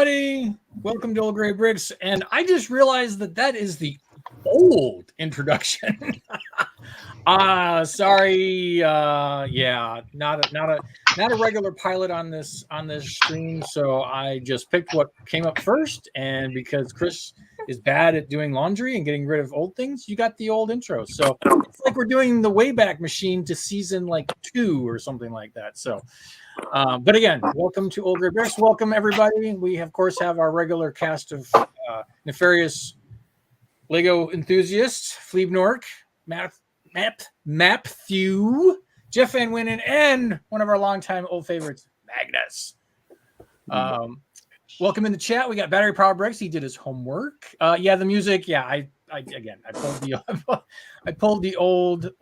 everybody. Welcome to Old Gray Bricks. And I just realized that is the old introduction. Sorry. Yeah, not a regular pilot on this stream. So I just picked what came up first. And because Chris is bad at doing laundry and getting rid of old things, you got the old intro. So it's like we're doing the Wayback Machine to season like 2 or something like that. So but again, welcome to Old Gray Bricks. Welcome everybody. We of course have our regular cast of nefarious Lego enthusiasts: Fleeb Nork, Matthew, Jeff Van Winnen, and one of our longtime old favorites, Magnus. Welcome in the chat. We got Battery Power Bricks. He did his homework. Yeah, the music. Yeah, I pulled the old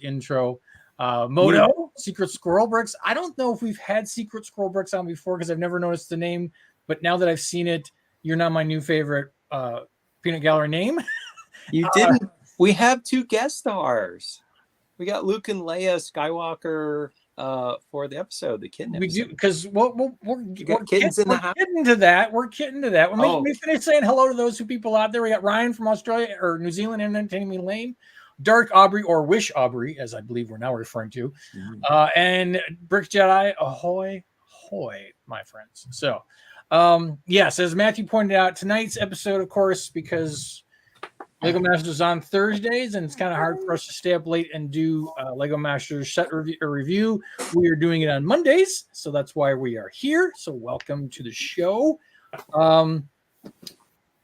intro. Moto, Secret Squirrel Bricks. I don't know if we've had Secret Squirrel Bricks on before because I've never noticed the name, but now that I've seen it, you're now my new favorite peanut gallery name. You didn't. We have 2 guest stars. We got Luke and Leia Skywalker for the episode, the kitten episode. We do, because we're kittens in the house. Getting to that. We're getting to that. Let me finish saying hello to those people out there. We got Ryan from Australia or New Zealand Entertainment Lane, Dark Aubrey, or Wish Aubrey, as I believe we're now referring to, and Brick Jedi. Ahoy, hoy, my friends. So, yes, as Matthew pointed out, tonight's episode, of course, because Lego Masters is on Thursdays, and it's kind of hard for us to stay up late and do Lego Masters set review. We are doing it on Mondays, so that's why we are here. So, welcome to the show.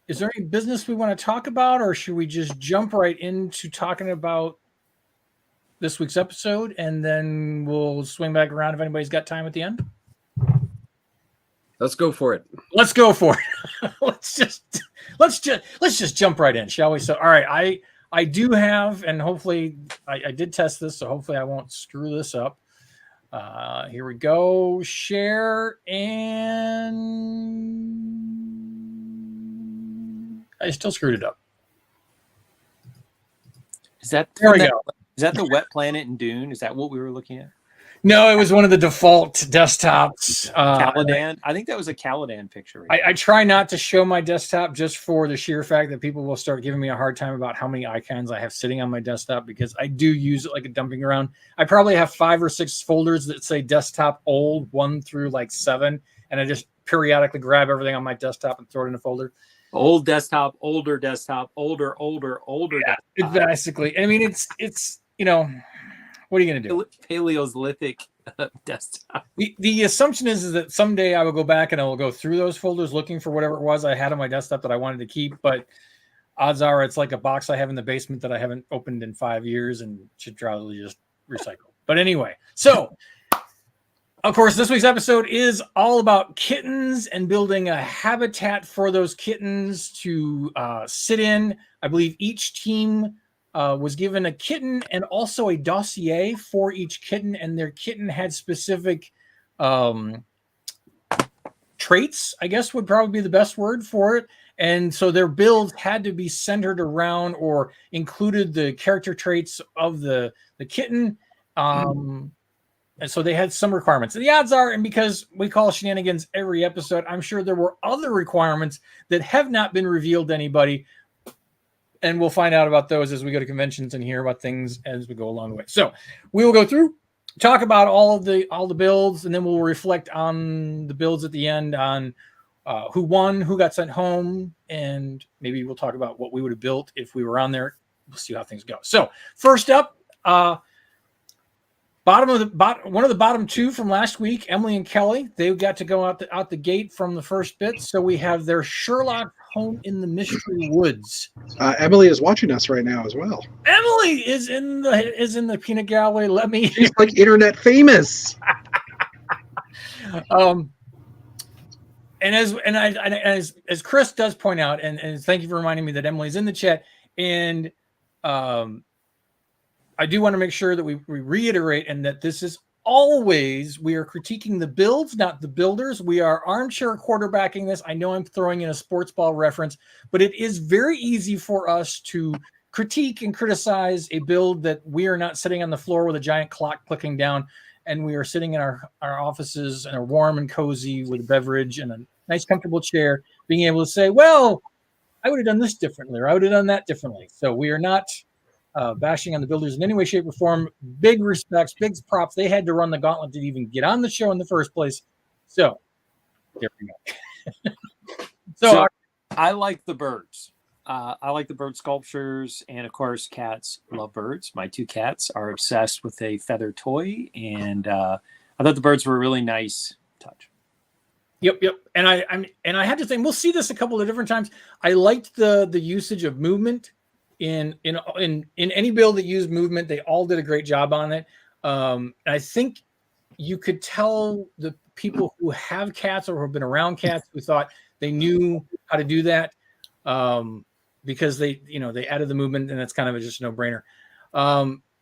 Is there any business we want to talk about, or should we just jump right into talking about this week's episode, and then we'll swing back around if anybody's got time at the end? Let's go for it. Let's go for it. let's just jump right in, shall we? So, all right, I do have, and hopefully I did test this, so hopefully I won't screw this up. Here we go. Share, and I still screwed it up. Is that there we go? Is that the wet planet in Dune? Is that what we were looking at? No, it was one of the default desktops. Caladan. I think that was a Caladan picture. I try not to show my desktop just for the sheer fact that people will start giving me a hard time about how many icons I have sitting on my desktop, because I do use it like a dumping ground. I probably have 5 or 6 folders that say desktop old 1 through like 7, and I just periodically grab everything on my desktop and throw it in a folder. Old desktop, older desktop, older desktop. Basically. I mean, it's you know, what are you going to do? Paleolithic desktop. The assumption is that someday I will go back and I will go through those folders looking for whatever it was I had on my desktop that I wanted to keep. But odds are it's like a box I have in the basement that I haven't opened in 5 years and should probably just recycle. But anyway, so of course, this week's episode is all about kittens and building a habitat for those kittens to sit in. I believe each team was given a kitten and also a dossier for each kitten, and their kitten had specific traits, I guess would probably be the best word for it. And so their builds had to be centered around or included the character traits of the kitten. And so they had some requirements. And the odds are, and because we call shenanigans every episode, I'm sure there were other requirements that have not been revealed to anybody. And we'll find out about those as we go to conventions and hear about things as we go along the way. So we will go through, talk about all the builds, and then we'll reflect on the builds at the end on who won, who got sent home, and maybe we'll talk about what we would have built if we were on there. We'll see how things go. So first up, one of the bottom 2 from last week, Emily and Kelly, they got to go out the gate from the first bit. So we have their Sherlock Home in the Mystery Woods. Emily is watching us right now as well. Emily is in the peanut gallery. She's like internet famous. And as Chris does point out, and thank you for reminding me that Emily's in the chat, and I do want to make sure that we reiterate, and that this is always, we are critiquing the builds, not the builders. We are armchair quarterbacking this. I know I'm throwing in a sports ball reference, but it is very easy for us to critique and criticize a build that we are not sitting on the floor with a giant clock clicking down, and we are sitting in our offices and are warm and cozy with a beverage and nice comfortable chair, being able to say, well, I would have done this differently, or I would have done that differently. So we are not bashing on the builders in any way, shape, or form. Big respects, big props. They had to run the gauntlet to even get on the show in the first place. So there we go. So I like the birds. I like the bird sculptures, and of course, cats love birds. My 2 cats are obsessed with a feather toy, and I thought the birds were a really nice touch. Yep. And I had to think, we'll see this a couple of different times. I liked the usage of movement in any build that used movement. They all did a great job on it. And I think you could tell the people who have cats or who have been around cats who thought they knew how to do that, because they added the movement, and that's kind of just a no-brainer.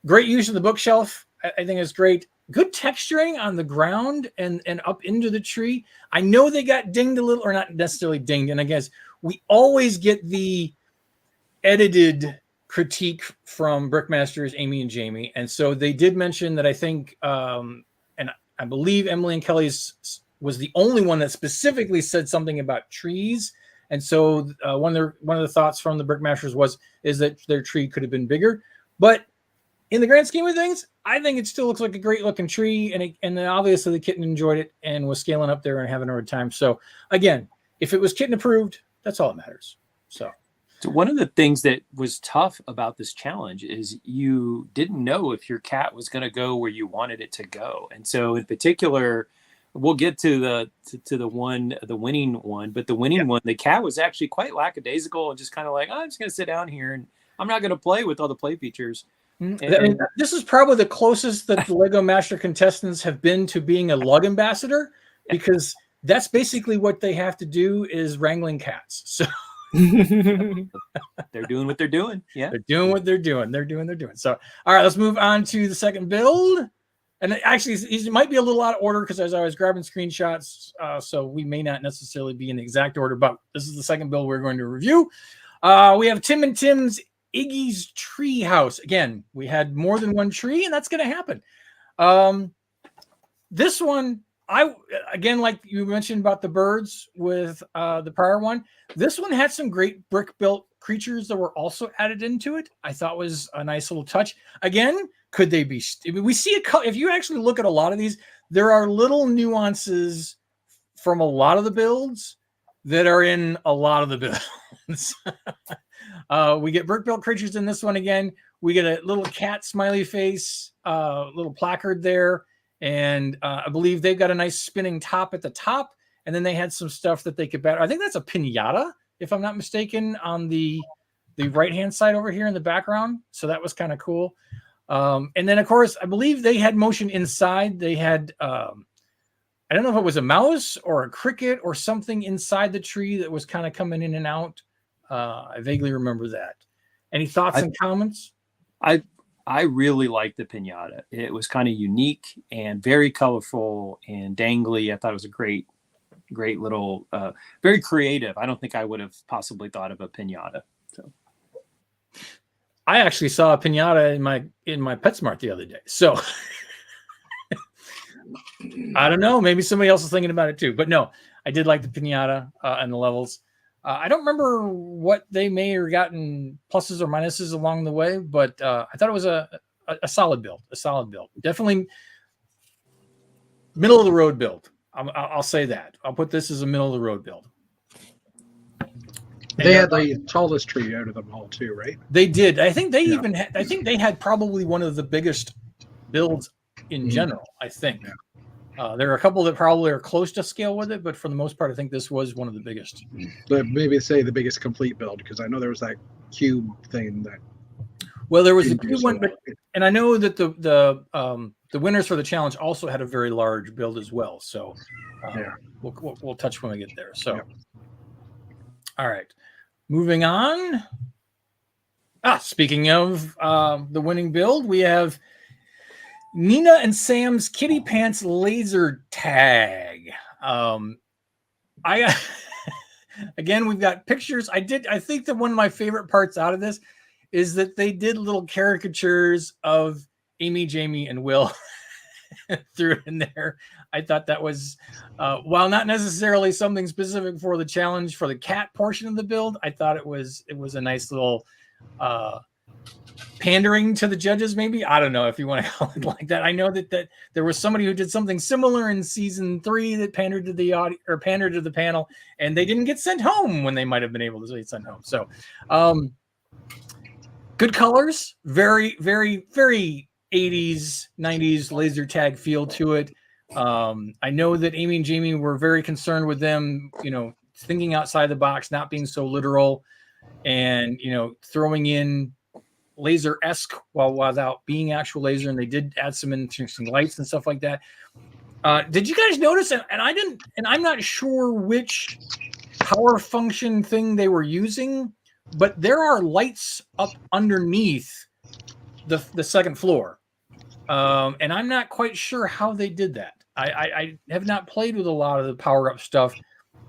Great use of the bookshelf. I think it's great. Good texturing on the ground and up into the tree. I know they got dinged a little, or not necessarily dinged. And I guess we always get the edited critique from Brickmasters, Amy and Jamie. And so they did mention that I think, and I believe Emily and Kelly's was the only one that specifically said something about trees. And so one of the thoughts from the Brickmasters is that their tree could have been bigger. But in the grand scheme of things, I think it still looks like a great looking tree, and then obviously the kitten enjoyed it and was scaling up there and having a good time. So again, if it was kitten approved, that's all that matters. So one of the things that was tough about this challenge is you didn't know if your cat was going to go where you wanted it to go. And so in particular, we'll get to the winning one, but the winning one, the cat was actually quite lackadaisical and just kind of like, I'm just going to sit down here and I'm not going to play with all the play features. I mean, this is probably the closest that the Lego Master contestants have been to being a lug ambassador, because that's basically what they have to do, is wrangling cats. So they're doing what they're doing. Yeah, they're doing what they're doing. They're doing. So, all right, let's move on to the second build. And actually, it might be a little out of order because as I was grabbing screenshots, so we may not necessarily be in the exact order, but this is the second build we're going to review. We have Tim and Tim's Iggy's Tree House. Again, we had more than one tree, and that's going to happen. This one, again, like you mentioned about the birds with the prior one, this one had some great brick-built creatures that were also added into it. I thought was a nice little touch. Again, could they be? We see if you actually look at a lot of these, there are little nuances from a lot of the builds that are in a lot of the builds. We get brick-built creatures in this one again. We get a little cat smiley face, little placard there. And I believe they've got a nice spinning top at the top. And then they had some stuff that they could battle. I think that's a piñata, if I'm not mistaken, on the right-hand side over here in the background. So that was kind of cool. And then, of course, I believe they had motion inside. They had, I don't know if it was a mouse or a cricket or something inside the tree that was kind of coming in and out. I vaguely remember that. Any thoughts and comments? I really liked the piñata. It was kind of unique and very colorful and dangly. I thought it was a great little, very creative. I don't think I would have possibly thought of a piñata. So I actually saw a piñata in my PetSmart the other day. So I don't know. Maybe somebody else is thinking about it too. But no, I did like the piñata and the levels. I don't remember what they may have gotten pluses or minuses along the way, but I thought it was a solid build. A solid build. Definitely middle of the road build. I'll say that. I'll put this as a middle of the road build. They had the tallest tree out of them all too, right? They did. I think they even had, I think they had probably one of the biggest builds in general, I think. Yeah. There are a couple that probably are close to scale with it, but for the most part, I think this was one of the biggest. But maybe say the biggest complete build, because I know there was that cube thing that. Well, there was a cube one, and I know that the winners for the challenge also had a very large build as well. So we'll touch when we get there. So, all right, moving on. Speaking of the winning build, we have Nina and Sam's Kitty Pants laser tag. Again, we've got pictures. I think that one of my favorite parts out of this is that they did little caricatures of Amy, Jamie, and Will threw it in there. I thought that was, while not necessarily something specific for the challenge for the cat portion of the build, I thought it was a nice little pandering to the judges. Maybe, I don't know if you want to call it like that. I know that there was somebody who did something similar in season 3 that pandered to the audience or pandered to the panel, and they didn't get sent home when they might have been able to get sent home. So, good colors, very, very, very 80s, 90s laser tag feel to it. I know that Amy and Jamie were very concerned with them, thinking outside the box, not being so literal, and throwing in laser-esque without being actual laser. And they did add some interesting lights and stuff like that. Did you guys notice? And I didn't. And I'm not sure which power function thing they were using, but there are lights up underneath the second floor. And I'm not quite sure how they did that. I have not played with a lot of the power-up stuff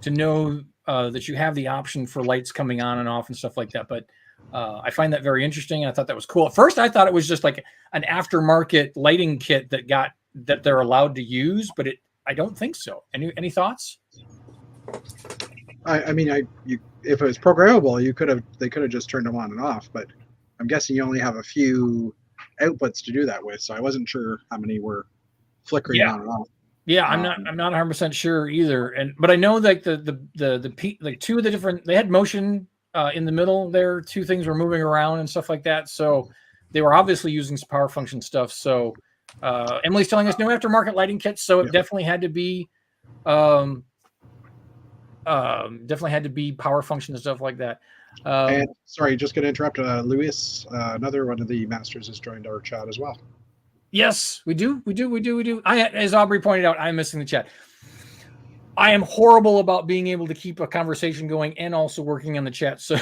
to know that you have the option for lights coming on and off and stuff like that. But I find that very interesting. And I thought that was cool. At first, I thought it was just like an aftermarket lighting kit that they're allowed to use, but I don't think so. Any thoughts? I mean, if it was programmable, they could have just turned them on and off. But I'm guessing you only have a few outputs to do that with, so I wasn't sure how many were flickering on and off. Yeah, I'm not 100% sure either. But I know like the two of the different, they had motion in the middle there. Two things were moving around and stuff like that. So they were obviously using some power function stuff. So Emily's telling us no aftermarket lighting kits, so it definitely had to be power function and stuff like that. And sorry, just going to interrupt. Luis, another one of the masters, has joined our chat as well. Yes, we do. As Aubrey pointed out, I'm missing the chat. I am horrible about being able to keep a conversation going and also working on the chat. So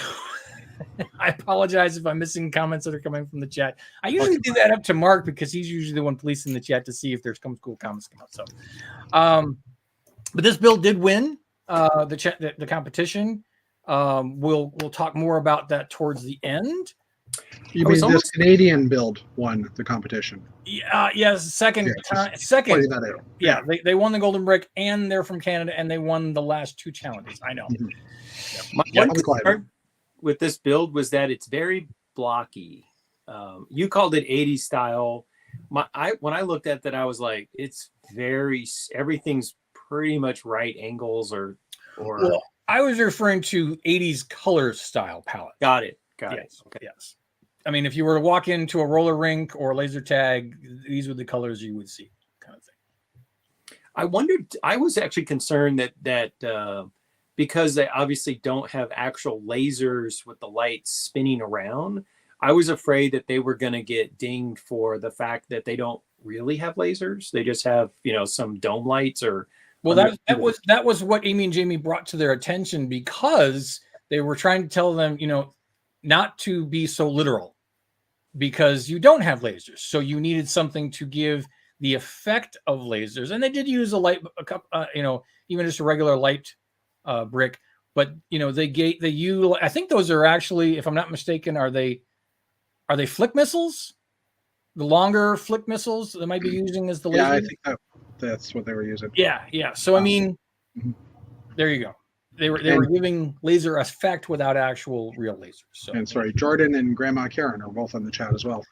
I apologize if I'm missing comments that are coming from the chat. I usually do that up to Mark because he's usually the one policing the chat to see if there's some cool comments come out. So, but this build did win the competition. We'll talk more about that towards the end. You mean this Canadian build won the competition? Second. Yeah, they won the Golden Brick, and they're from Canada, and they won the last 2 challenges. I know. Mm-hmm. My one concern with this build was that it's very blocky. You called it 80s style. When I looked at that, I was like, it's everything's pretty much right angles or. Well, I was referring to 80s color style palette. Got it. Yes. Okay. Yes. I mean, if you were to walk into a roller rink or laser tag, these were the colors you would see, kind of thing. I wondered. I was actually concerned that because they obviously don't have actual lasers with the lights spinning around, I was afraid that they were going to get dinged for the fact that they don't really have lasers. They just have some dome lights or. Well, that was what Amy and Jamie brought to their attention because they were trying to tell them, not to be so literal because you don't have lasers. So you needed something to give the effect of lasers. And they did use even just a regular light brick, but I think those are actually, if I'm not mistaken, are they flick missiles? The longer flick missiles they might be using as the laser? Yeah, I think that's what they were using. Yeah. So, I mean, there you go. They were giving laser effect without actual real lasers. So. And sorry, Jordan and Grandma Karen are both on the chat as well.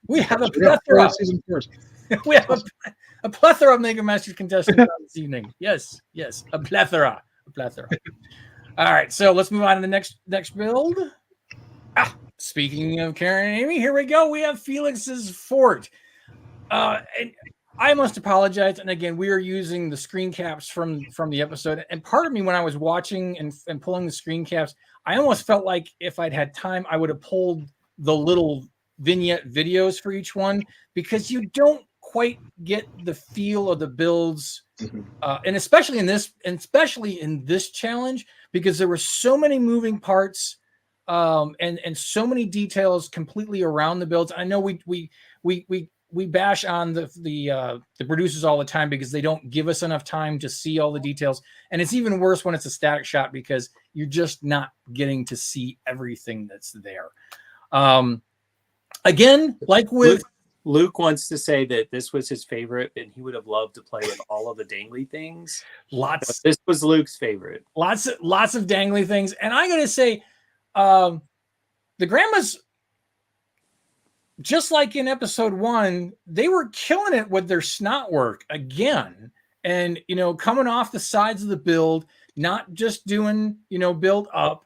We have a plethora. Season 4. We have a plethora of Mega Masters contestants this evening. Yes, a plethora. All right, so let's move on to the next build. Speaking of Karen and Amy, here we go. We have Felix's Fort. And I must apologize. And again, we are using the screen caps from the episode. And part of me, when I was watching and pulling the screen caps, I almost felt like if I'd had time, I would have pulled the little vignette videos for each one because you don't quite get the feel of the builds. And especially in this challenge, because there were so many moving parts and so many details completely around the builds. I know we bash on the producers all the time because they don't give us enough time to see all the details. And it's even worse when it's a static shot because you're just not getting to see everything that's there. Again, like with Luke wants to say that this was his favorite, and he would have loved to play with all of the dangly things. Lots, This was Luke's favorite. lots of dangly things. And I gotta say, the grandmas, just like in episode 1, they were killing it with their snot work again. And, coming off the sides of the build, not just doing, build up,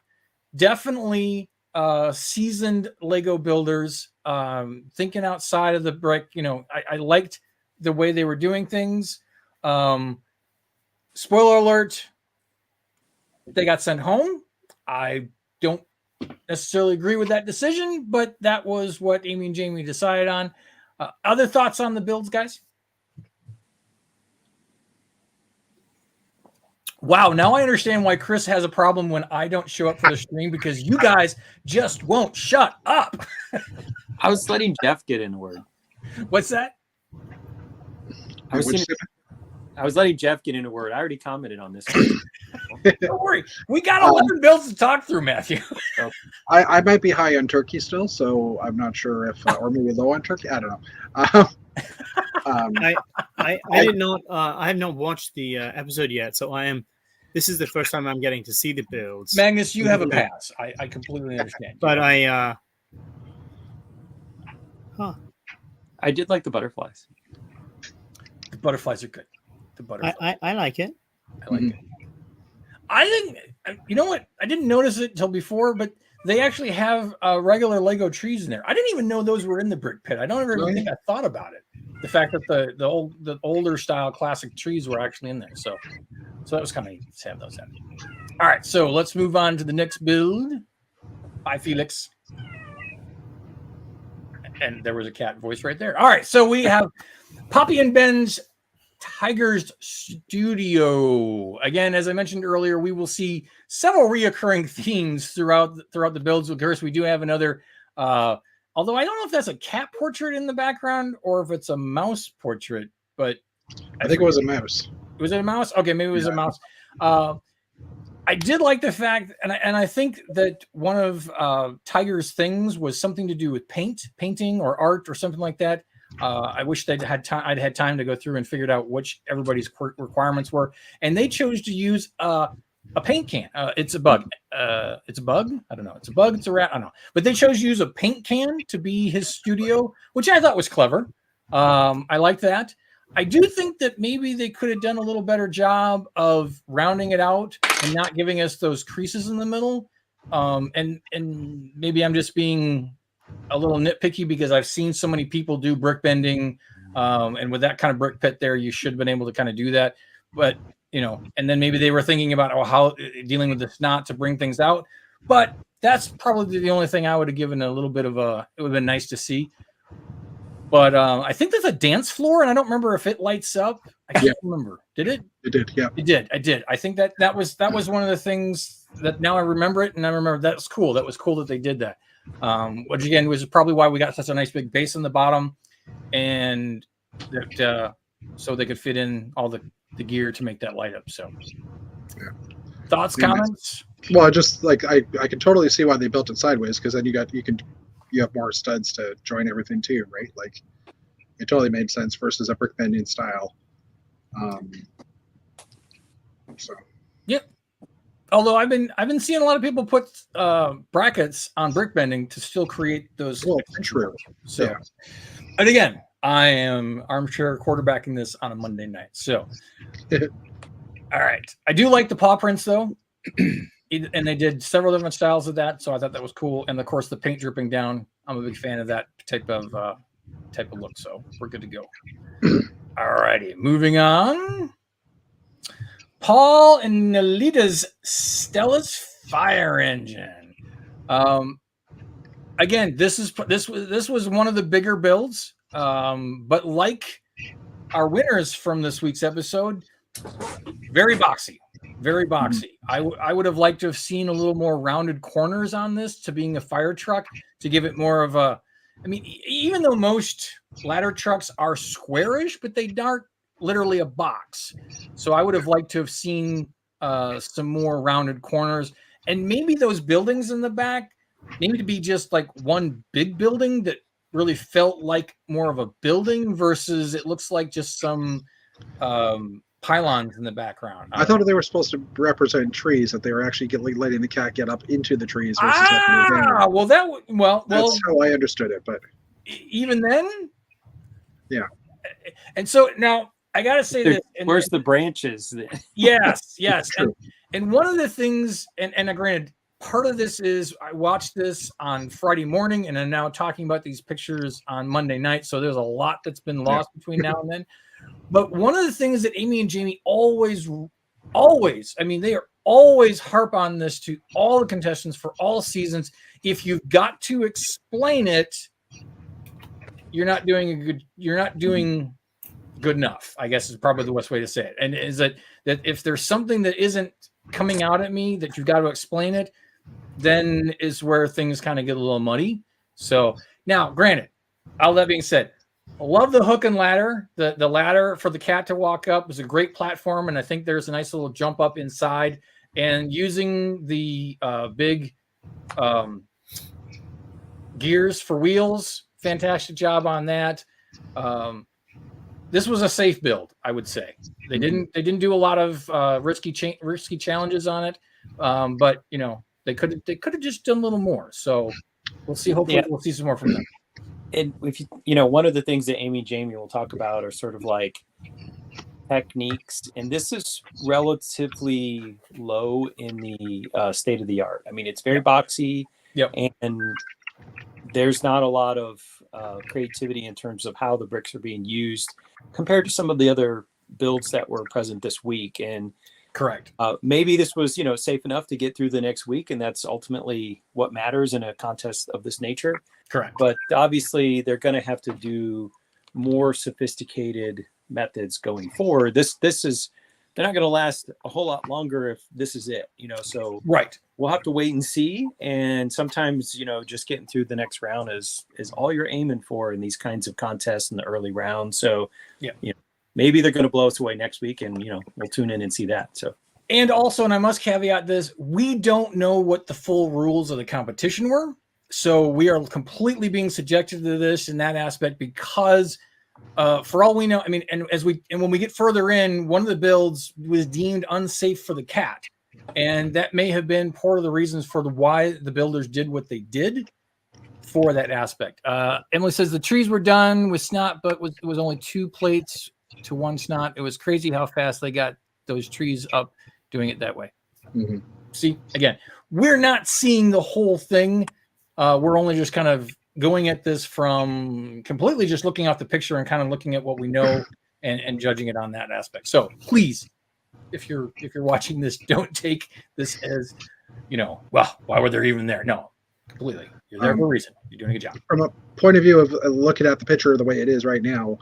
definitely seasoned Lego builders, thinking outside of the brick. I liked the way they were doing things. Spoiler alert, they got sent home. I don't necessarily agree with that decision, but that was what Amy and Jamie decided on. Other thoughts on the builds, guys? Wow, now I understand why Chris has a problem when I don't show up for the stream, because you guys just won't shut up. I was letting Jeff get in a word. What's that? I was letting Jeff get in a word. I already commented on this. Don't worry. We got 11 builds to talk through, Matthew. I might be high on turkey still, so I'm not sure if, or maybe low on turkey. I don't know. I did not. I have not watched the episode yet, so this is the first time I'm getting to see the builds. Magnus, you have a pass. I completely understand. But I did like the butterflies. The butterflies are good. The butterflies. I like it. I like it. I think, you know what? I didn't notice it until before, but they actually have regular Lego trees in there. I didn't even know those were in the brick pit. I don't ever think I thought about it. The fact that the older style classic trees were actually in there. So that was kind of neat to have those in. All right, so let's move on to the next build. Bye, Felix. And there was a cat voice right there. All right, so we have Poppy and Ben's Tigers Studio. Again, as I mentioned earlier, we will see several reoccurring themes throughout the builds. Of course, we do have another, although I don't know if that's a cat portrait in the background or if it's a mouse portrait, but I think it was a mouse. Was it a mouse? Okay, maybe it was a mouse. I did like the fact, and I think that one of Tiger's things was something to do with painting or art or something like that. I wish I'd had time to go through and figured out which everybody's requirements were, and they chose to use a paint can. It's a bug. It's a bug. I don't know. It's a bug. It's a rat. I don't know. But they chose to use a paint can to be his studio, which I thought was clever. I like that. I do think that maybe they could have done a little better job of rounding it out and not giving us those creases in the middle. And maybe I'm just being a little nitpicky because I've seen so many people do brick bending, and with that kind of brick pit there, you should have been able to kind of do that. But and then maybe they were thinking about how dealing with the snot to bring things out. But that's probably the only thing I would have given a little bit of it would have been nice to see. But I think there's a dance floor, and I don't remember if it lights up. I can't remember. Did it? It did. Yeah. It did. I did. I think that was one of the things that now I remember it, and I remember that's cool. That was cool that they did that. Which again was probably why we got such a nice big base in the bottom, and that so they could fit in all the gear to make that light up. So, thoughts, comments? Well, just like I can totally see why they built it sideways, because then you have more studs to join everything too, right? Like it totally made sense versus a brick bending style. So. Yep. Although I've been seeing a lot of people put brackets on brick bending to still create those. Well, true. So, and again, I am armchair quarterbacking this on a Monday night. So, all right, I do like the paw prints though, and they did several different styles of that. So I thought that was cool, and of course the paint dripping down. I'm a big fan of that type of look. So we're good to go. All righty, moving on. Paul and Nalita's Stella's fire engine. Again, this was one of the bigger builds, but like our winners from this week's episode, very boxy, very boxy. I would have liked to have seen a little more rounded corners on this to being a fire truck to give it more of a. I mean, even though most ladder trucks are squarish, but they aren't literally a box. So I would have liked to have seen some more rounded corners, and maybe those buildings in the back need to be just like one big building that really felt like more of a building versus it looks like just some pylons in the background. I thought they were supposed to represent trees, that they were actually letting the cat get up into the trees versus up in the ground. Well, That's how I understood it. But even then, yeah. And so now I got to say this. Where's the branches? Yes. And one of the things, and granted, part of this is I watched this on Friday morning, and I'm now talking about these pictures on Monday night. So there's a lot that's been lost between now and then. But one of the things that Amy and Jamie always, I mean, they are always harp on this to all the contestants for all seasons. If you've got to explain it, you're not doing good enough, I guess is probably the best way to say it. And is that if there's something that isn't coming out at me that you've got to explain it, then is where things kind of get a little muddy. So now, granted, all that being said, I love the hook and ladder. The ladder for the cat to walk up was a great platform, and I think there's a nice little jump up inside. And using the big gears for wheels, fantastic job on that. This was a safe build, I would say. They didn't do a lot of risky challenges on it, but you know they could have just done a little more. So we'll see. Hopefully, we'll see some more from them. And if you know, one of the things that Amy and Jamie will talk about are sort of like techniques, and this is relatively low in the state of the art. I mean, it's very boxy, and there's not a lot of creativity in terms of how the bricks are being used compared to some of the other builds that were present this week. And correct, maybe this was, you know, safe enough to get through the next week, and that's ultimately what matters in a contest of this nature. Correct. But obviously they're going to have to do more sophisticated methods going forward. They're not going to last a whole lot longer if this is it, you know. So right, we'll have to wait and see. And sometimes, you know, just getting through the next round is all you're aiming for in these kinds of contests in the early round. So you know, maybe they're going to blow us away next week, and you know, we'll tune in and see that. So. And also, and I must caveat this, we don't know what the full rules of the competition were. So we are completely being subjected to this in that aspect because for all we know, I mean, and when we get further in, one of the builds was deemed unsafe for the cat. And that may have been part of the reasons for why the builders did what they did for that aspect. Emily says the trees were done with snot, but it was only 2 plates to 1 snot. It was crazy how fast they got those trees up doing it that way. Mm-hmm. See, again, we're not seeing the whole thing. We're only just kind of going at this from completely just looking off the picture and kind of looking at what we know and judging it on that aspect. So please, if you're watching this, don't take this as, you know, well, why were they even there? No, completely. You're there for a reason. You're doing a good job. From a point of view of looking at the picture the way it is right now,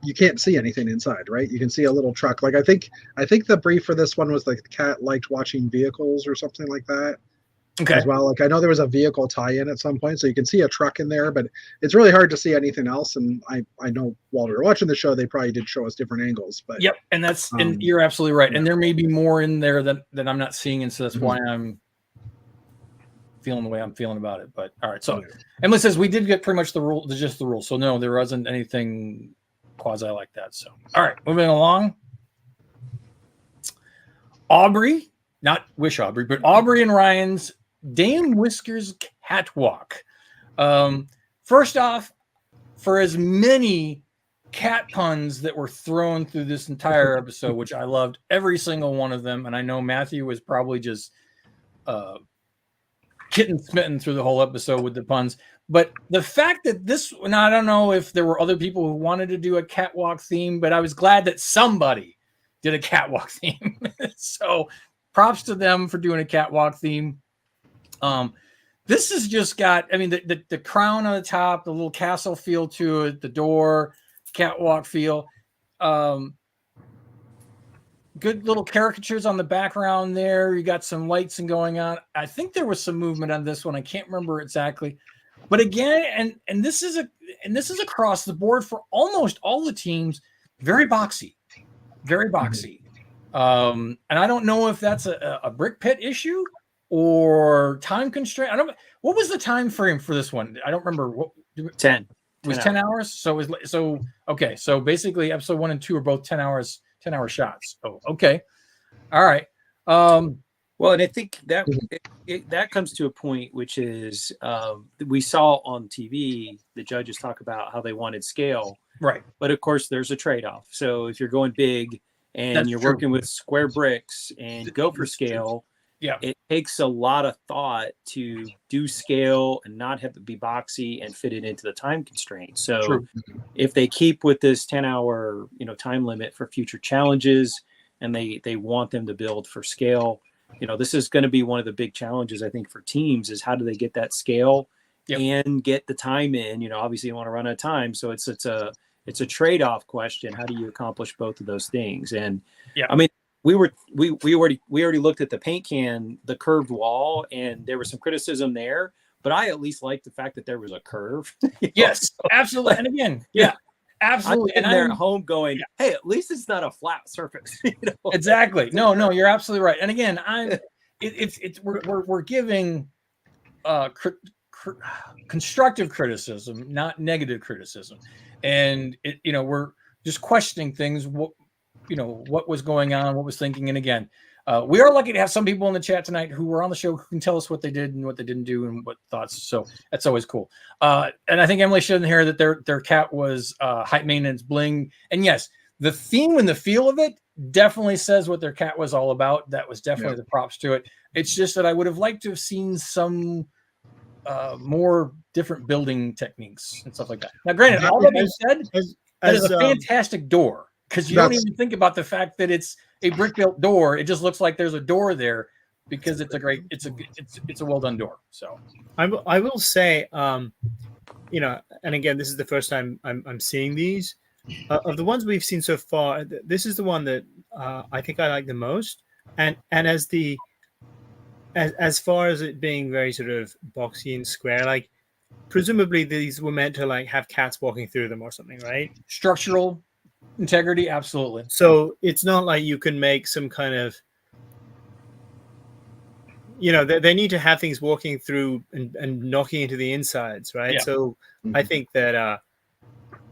you can't see anything inside, right? You can see a little truck. Like I think the brief for this one was like the cat liked watching vehicles or something like that. Okay. As well. Like I know there was a vehicle tie-in at some point, so you can see a truck in there, but it's really hard to see anything else. And I know while we were watching the show, they probably did show us different angles. But yep, and that's and you're absolutely right. And there may be more in there that I'm not seeing, and so that's why I'm feeling the way I'm feeling about it. But all right, so Emily says we did get pretty much the rule, just the rule. So no, there wasn't anything quasi like that. So all right, moving along. Aubrey, not Wish Aubrey, but Aubrey and Ryan's Dame Whiskers catwalk. First off, for as many cat puns that were thrown through this entire episode, which I loved every single one of them, and I know Matthew was probably just kitten smitten through the whole episode with the puns. But the fact that this, and I don't know if there were other people who wanted to do a catwalk theme, but I was glad that somebody did a catwalk theme. So props to them for doing a catwalk theme. This has just got, I mean, the crown on the top, the little castle feel to it, the door, catwalk feel. Good little caricatures on the background there. You got some lights and going on. I think there was some movement on this one. I can't remember exactly. But again, and this is across the board for almost all the teams, very boxy. Very boxy. And I don't know if that's a brick pit issue or time constraint. I don't. What was the time frame for this one? I don't remember. What 10. it was 10 hours. So it was so okay. So basically, episode 1 and 2 are both 10 hours, 10-hour shots. Oh, okay, all right. Well, and I think that that comes to a point, which is we saw on TV the judges talk about how they wanted scale, Right. but of course there's a trade-off. So if you're going big and That's you're true. working with square bricks and go for scale, Yeah. it takes a lot of thought to do scale and not have to be boxy and fit it into the time constraint. So True. if they keep with this 10-hour, time limit for future challenges, and they want them to build for scale, this is going to be one of the big challenges, I think, for teams is how do they get that scale and get the time in? Obviously you want to run out of time. So it's a trade-off question. How do you accomplish both of those things? And I mean, we already looked at the paint can, the curved wall, and there was some criticism there, but I at least liked the fact that there was a curve. Yes, absolutely. And again, absolutely. I'm there at home going, hey, at least it's not a flat surface. Exactly. No, you're absolutely right. And again, we're giving constructive criticism, not negative criticism, and we're just questioning things. What was going on, what was thinking, and again, we are lucky to have some people in the chat tonight who were on the show who can tell us what they did and what they didn't do and what thoughts. So that's always cool. And I think Emily showed in here that their cat was high maintenance bling. And yes, the theme and the feel of it definitely says what their cat was all about. That was definitely the props to it. It's just that I would have liked to have seen some more different building techniques and stuff like that. Now, granted, all that being said, that is a fantastic door. Because you don't even think about the fact that it's a brick built door. It just looks like there's a door there because it's a well done door. So I will say, and again, this is the first time I'm seeing these. Of the ones we've seen so far, this is the one that I think I like the most. And as far as it being very sort of boxy and square, like presumably these were meant to like have cats walking through them or something, right? Structural integrity, absolutely. So it's not like you can make some kind of, they need to have things walking through and knocking into the insides, right? Yeah. So I think that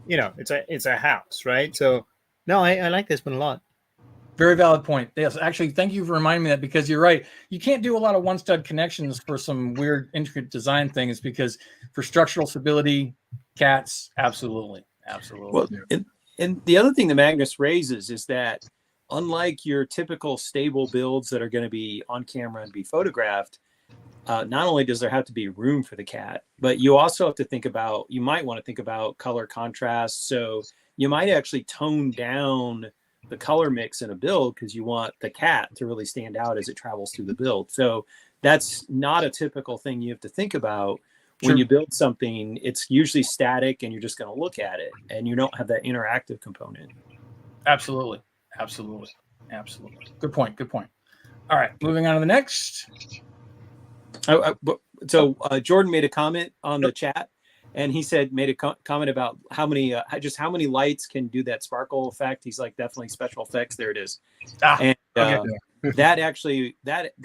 it's a house, right? So no, I like this one a lot. Very valid point. Yes, actually, thank you for reminding me that, because you're right. You can't do a lot of one stud connections for some weird intricate design things, because for structural stability, cats, absolutely. Well, and the other thing that Magnus raises is that unlike your typical stable builds that are going to be on camera and be photographed, not only does there have to be room for the cat, but you also have to you might want to think about color contrast. So you might actually tone down the color mix in a build because you want the cat to really stand out as it travels through the build. So that's not a typical thing you have to think about. When you build something, it's usually static and you're just going to look at it and you don't have that interactive component. Absolutely. Good point. All right, moving on to the next. So Jordan made a comment on the chat, and he made a comment about how many lights can do that sparkle effect. He's like, definitely special effects. There it is. That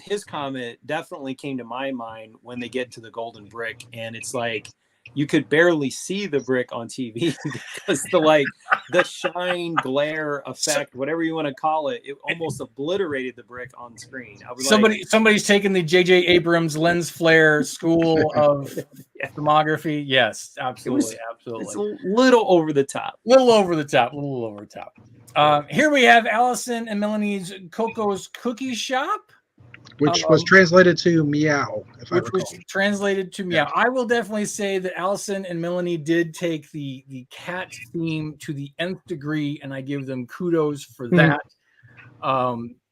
his comment definitely came to my mind when they get to the golden brick, and it's like you could barely see the brick on TV because the shine glare effect, whatever you want to call it, it almost obliterated the brick on screen. I was somebody's taken the J.J. Abrams lens flare school of thermography. Yes, absolutely. It's a little over the top. Here we have Allison and Melanie's Coco's Cookie Shop, which was translated to Meow. I will definitely say that Allison and Melanie did take the cat theme to the nth degree, and I give them kudos for that.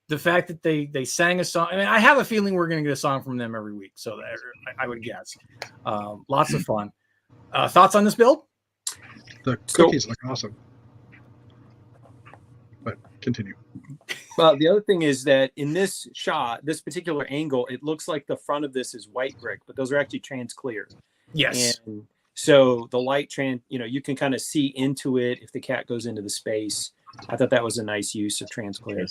The fact that they sang a song. I mean, I have a feeling we're going to get a song from them every week, so I would guess. Lots of fun. Thoughts on this build? The cookies look awesome. But continue. Well, the other thing is that in this shot, this particular angle, it looks like the front of this is white brick, but those are actually trans clear. Yes. And so the light you can kind of see into it if the cat goes into the space. I thought that was a nice use of trans clear.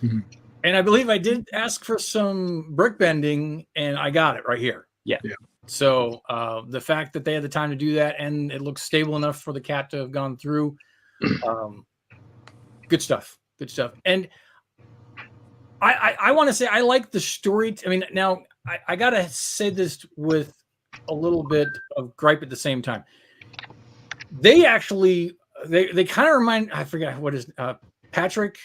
Mm-hmm. And I believe I did ask for some brick bending, and I got it right here. Yeah. So the fact that they had the time to do that, and it looks stable enough for the cat to have gone through, good stuff. Good stuff. And I want to say I like the story. I mean, now I gotta say this with a little bit of gripe at the same time. They actually they kind of remind, I forget what is Patrick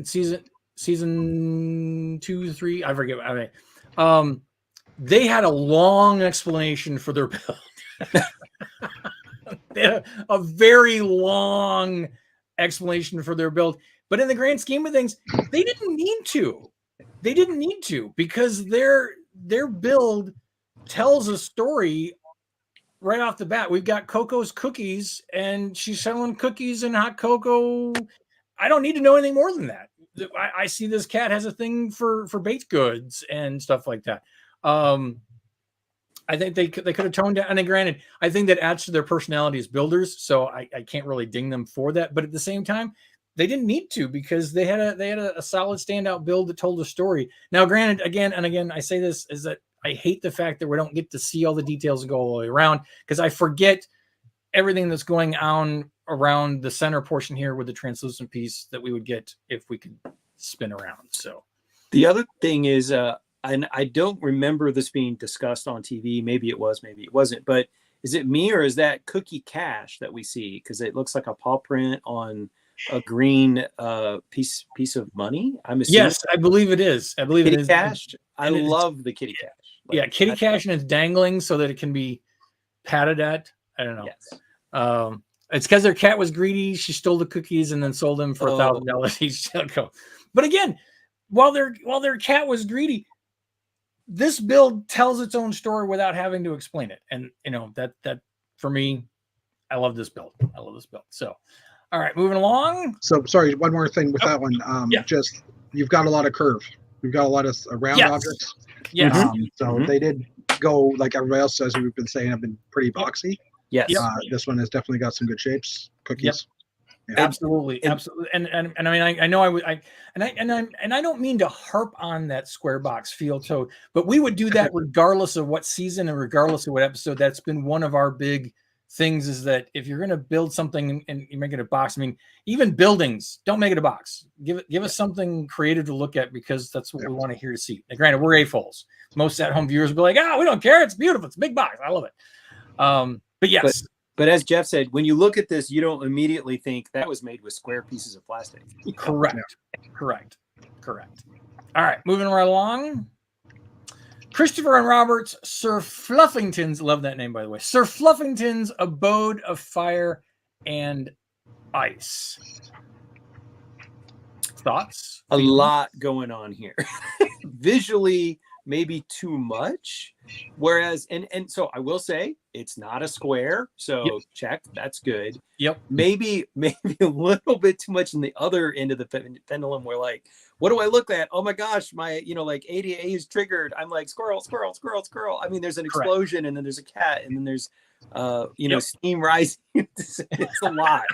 season 2, 3, I forget. I mean, they had a long explanation for their build. They had a very long explanation for their build, but in the grand scheme of things, they didn't need to. They didn't need to, because their build tells a story right off the bat. We've got Coco's cookies, and she's selling cookies and hot cocoa. I don't need to know anything more than that. I see this cat has a thing for baked goods and stuff like that. I think they could have toned down. And granted, I think that adds to their personality as builders, so I can't really ding them for that. But at the same time, they didn't need to, because they had a solid standout build that told a story. Now, granted, again, I say this is that I hate the fact that we don't get to see all the details and go all the way around, because I forget everything that's going on around the center portion here with the translucent piece that we would get if we could spin around. So the other thing is, and I don't remember this being discussed on TV. Maybe it was, maybe it wasn't. But is it me, or is that Cookie Cash that we see? Because it looks like a paw print on a green piece of money. I'm assuming. Yes, I believe it is. I believe Kitty it is. Cash. I love the Kitty Cash. Like, yeah, Kitty Cash, and it's dangling so that it can be patted at. I don't know. Yes. It's because their cat was greedy. She stole the cookies and then sold them for $1,000 each. But again, while their cat was greedy, this build tells its own story without having to explain it. And that for me, I love this build. So, all right, moving along. So sorry, one more thing with that one. Just you've got a lot of curve. You've got a lot of round objects. Yes. So they did go, like everybody else says, we've been saying, have been pretty boxy. Yes. This one has definitely got some good shapes. Cookies. Yep. Yeah. Absolutely. And I mean, I know I don't mean to harp on that square box feel to, but we would do that regardless of what season and regardless of what episode. That's been one of our big things, is that if you're going to build something and you make it a box, I mean, even buildings, don't make it a box. Give us something creative to look at, because that's what we want to hear to see. Now, granted, we're AFOLs. Most at-home viewers will be like, we don't care. It's beautiful. It's a big box. I love it. But yes. But as Jeff said, when you look at this, you don't immediately think that was made with square pieces of plastic. Correct. All right, moving right along. Christopher and Robert's Sir Fluffington's, love that name, by the way, Sir Fluffington's Abode of Fire and Ice. Thoughts? A lot going on here. Visually, maybe too much. Whereas, and so I will say, it's not a square, so check, that's good. Yep. Maybe a little bit too much in the other end of the pendulum, where like, what do I look at? Oh my gosh, my like ADA is triggered. I'm like, squirrel. I mean, there's an explosion, and then there's a cat, and then there's steam rising. It's a lot.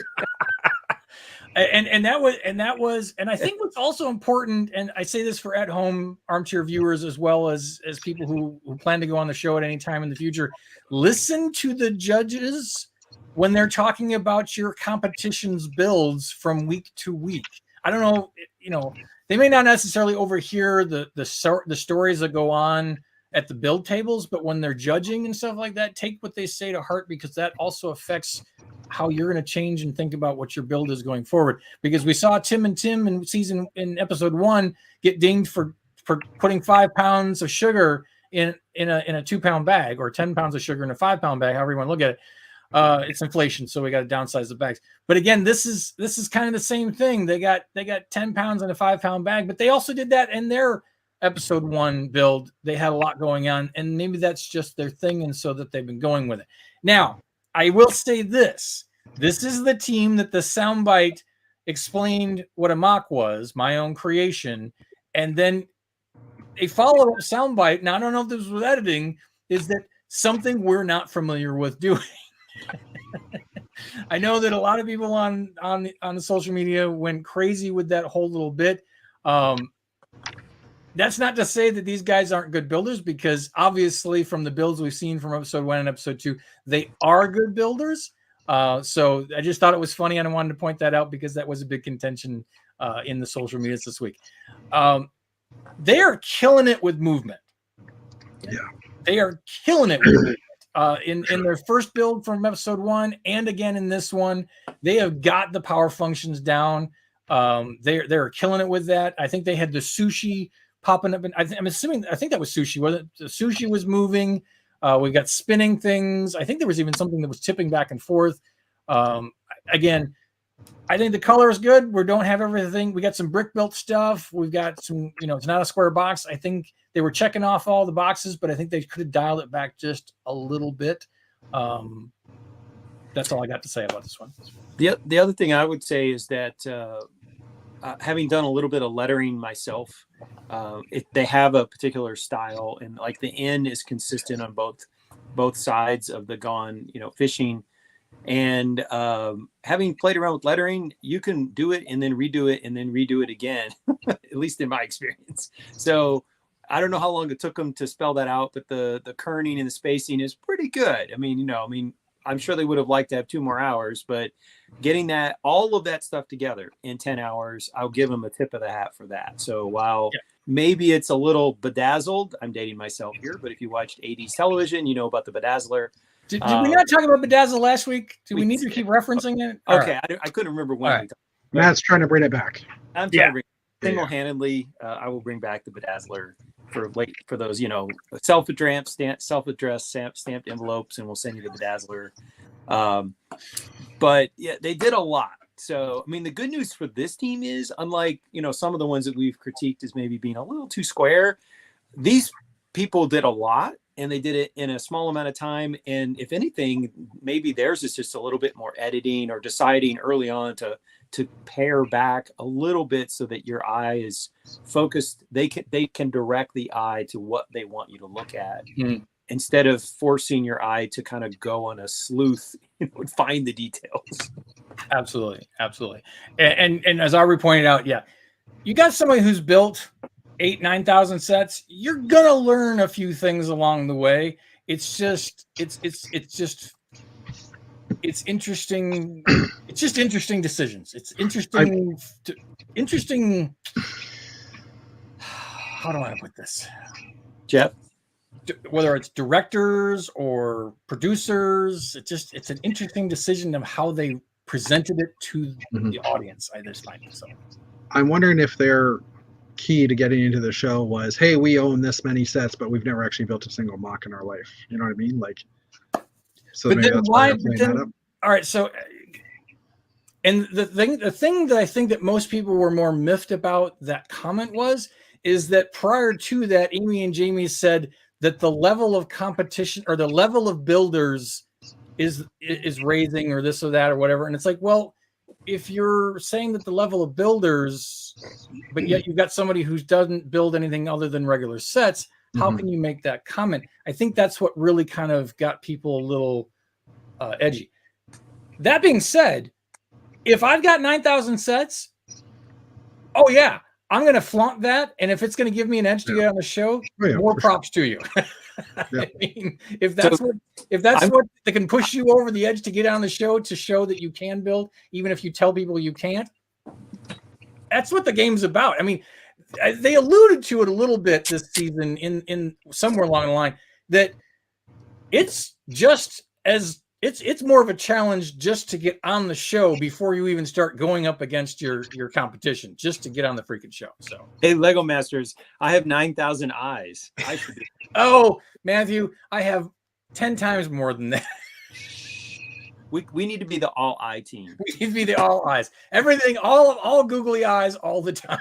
And that was I think what's also important, and I say this for at-home armchair viewers as well as people who plan to go on the show at any time in the future, listen to the judges when they're talking about your competition's builds from week to week. I don't know, they may not necessarily overhear the stories that go on at the build tables, but when they're judging and stuff like that, take what they say to heart, because that also affects how you're going to change and think about what your build is going forward. Because we saw Tim in episode 1 get dinged for putting 5 pounds of sugar in a 2 pound bag, or 10 pounds of sugar in a 5 pound bag, however you want to look at it. It's inflation, so we got to downsize the bags. But again, this is kind of the same thing. They got 10 pounds in a 5 pound bag, but they also did that in their episode 1 build. They had a lot going on, and maybe that's just their thing, and so that they've been going with it. Now, I will say this. This is the team that the soundbite explained what a mock was, my own creation, and then a follow-up soundbite, now I don't know if this was editing, is that something we're not familiar with doing. I know that a lot of people on the social media went crazy with that whole little bit. That's not to say that these guys aren't good builders, because obviously from the builds we've seen from episode 1 and episode 2, they are good builders. So I just thought it was funny, and I wanted to point that out because that was a big contention in the social medias this week. They are killing it with movement. Yeah. They are killing it with movement. In their first build from episode 1 and again in this one, they have got the power functions down. They're killing it with that. I think they had the sushi popping up, and I think that was sushi. Was it? The sushi was moving. We got spinning things. I think there was even something that was tipping back and forth. Again, I think the color is good. We don't have everything. We got some brick built stuff. We've got some, it's not a square box. I think they were checking off all the boxes, but I think they could have dialed it back just a little bit. That's all I got to say about this one. The other thing I would say is that having done a little bit of lettering myself, they have a particular style, and like the N is consistent on both sides of the Gone, fishing. And having played around with lettering, you can do it and then redo it and then redo it again, at least in my experience. So I don't know how long it took them to spell that out, but the kerning and the spacing is pretty good. I mean, I'm sure they would have liked to have 2 more hours, but getting all of that stuff together in 10 hours, I'll give them a tip of the hat for that. So while maybe it's a little bedazzled, I'm dating myself here, but if you watched 80s television, you know about the bedazzler. Did we not talk about Bedazzle last week? Do we need to keep referencing it? Okay, right. I couldn't remember when. Right. Matt's trying to bring it back. I'm trying to bring single-handedly. I will bring back the bedazzler for those self-addressed stamped envelopes, and we'll send you the bedazzler. But yeah, they did a lot. So I mean, the good news for this team is, unlike some of the ones that we've critiqued as maybe being a little too square, these people did a lot. And they did it in a small amount of time. And if anything, maybe theirs is just a little bit more editing or deciding early on to pare back a little bit so that your eye is focused. They can direct the eye to what they want you to look at instead of forcing your eye to kind of go on a sleuth and find the details. Absolutely. And as Aubrey pointed out, you got somebody who's built 8,000-9,000 sets. You're gonna learn a few things along the way. It's just interesting. It's just interesting decisions. It's interesting. How do I put this, Jeff? Whether it's directors or producers, it's an interesting decision of how they presented it to the audience. I just find so. I'm wondering if their key to getting into the show was, hey, we own this many sets, but we've never actually built a single mock in our life. You know what I mean? Like, so but maybe then that's why? why they're playing that up. All right, so, and the thing that I think that most people were more miffed about that comment is that prior to that, Amy and Jamie said that the level of competition or the level of builders is raising, or this or that or whatever, and it's like, well, if you're saying that the level of builders, but yet you've got somebody who doesn't build anything other than regular sets, how can you make that comment? I think that's what really kind of got people a little edgy. That being said, if I've got 9,000 sets, oh yeah, I'm going to flaunt that. And if it's going to give me an edge to get on the show, more props to you. I mean, if that's what that can push you over the edge to get on the show, to show that you can build, even if you tell people you can't, that's what the game's about. I mean, they alluded to it a little bit this season in somewhere along the line that it's just as it's more of a challenge just to get on the show before you even start going up against your competition, just to get on the freaking show. So, hey, Lego Masters, I have 9,000 eyes. I should be. Oh, Matthew, I have 10 times more than that. We need to be the all eye team. We need to be the all eyes. Everything, all googly eyes all the time.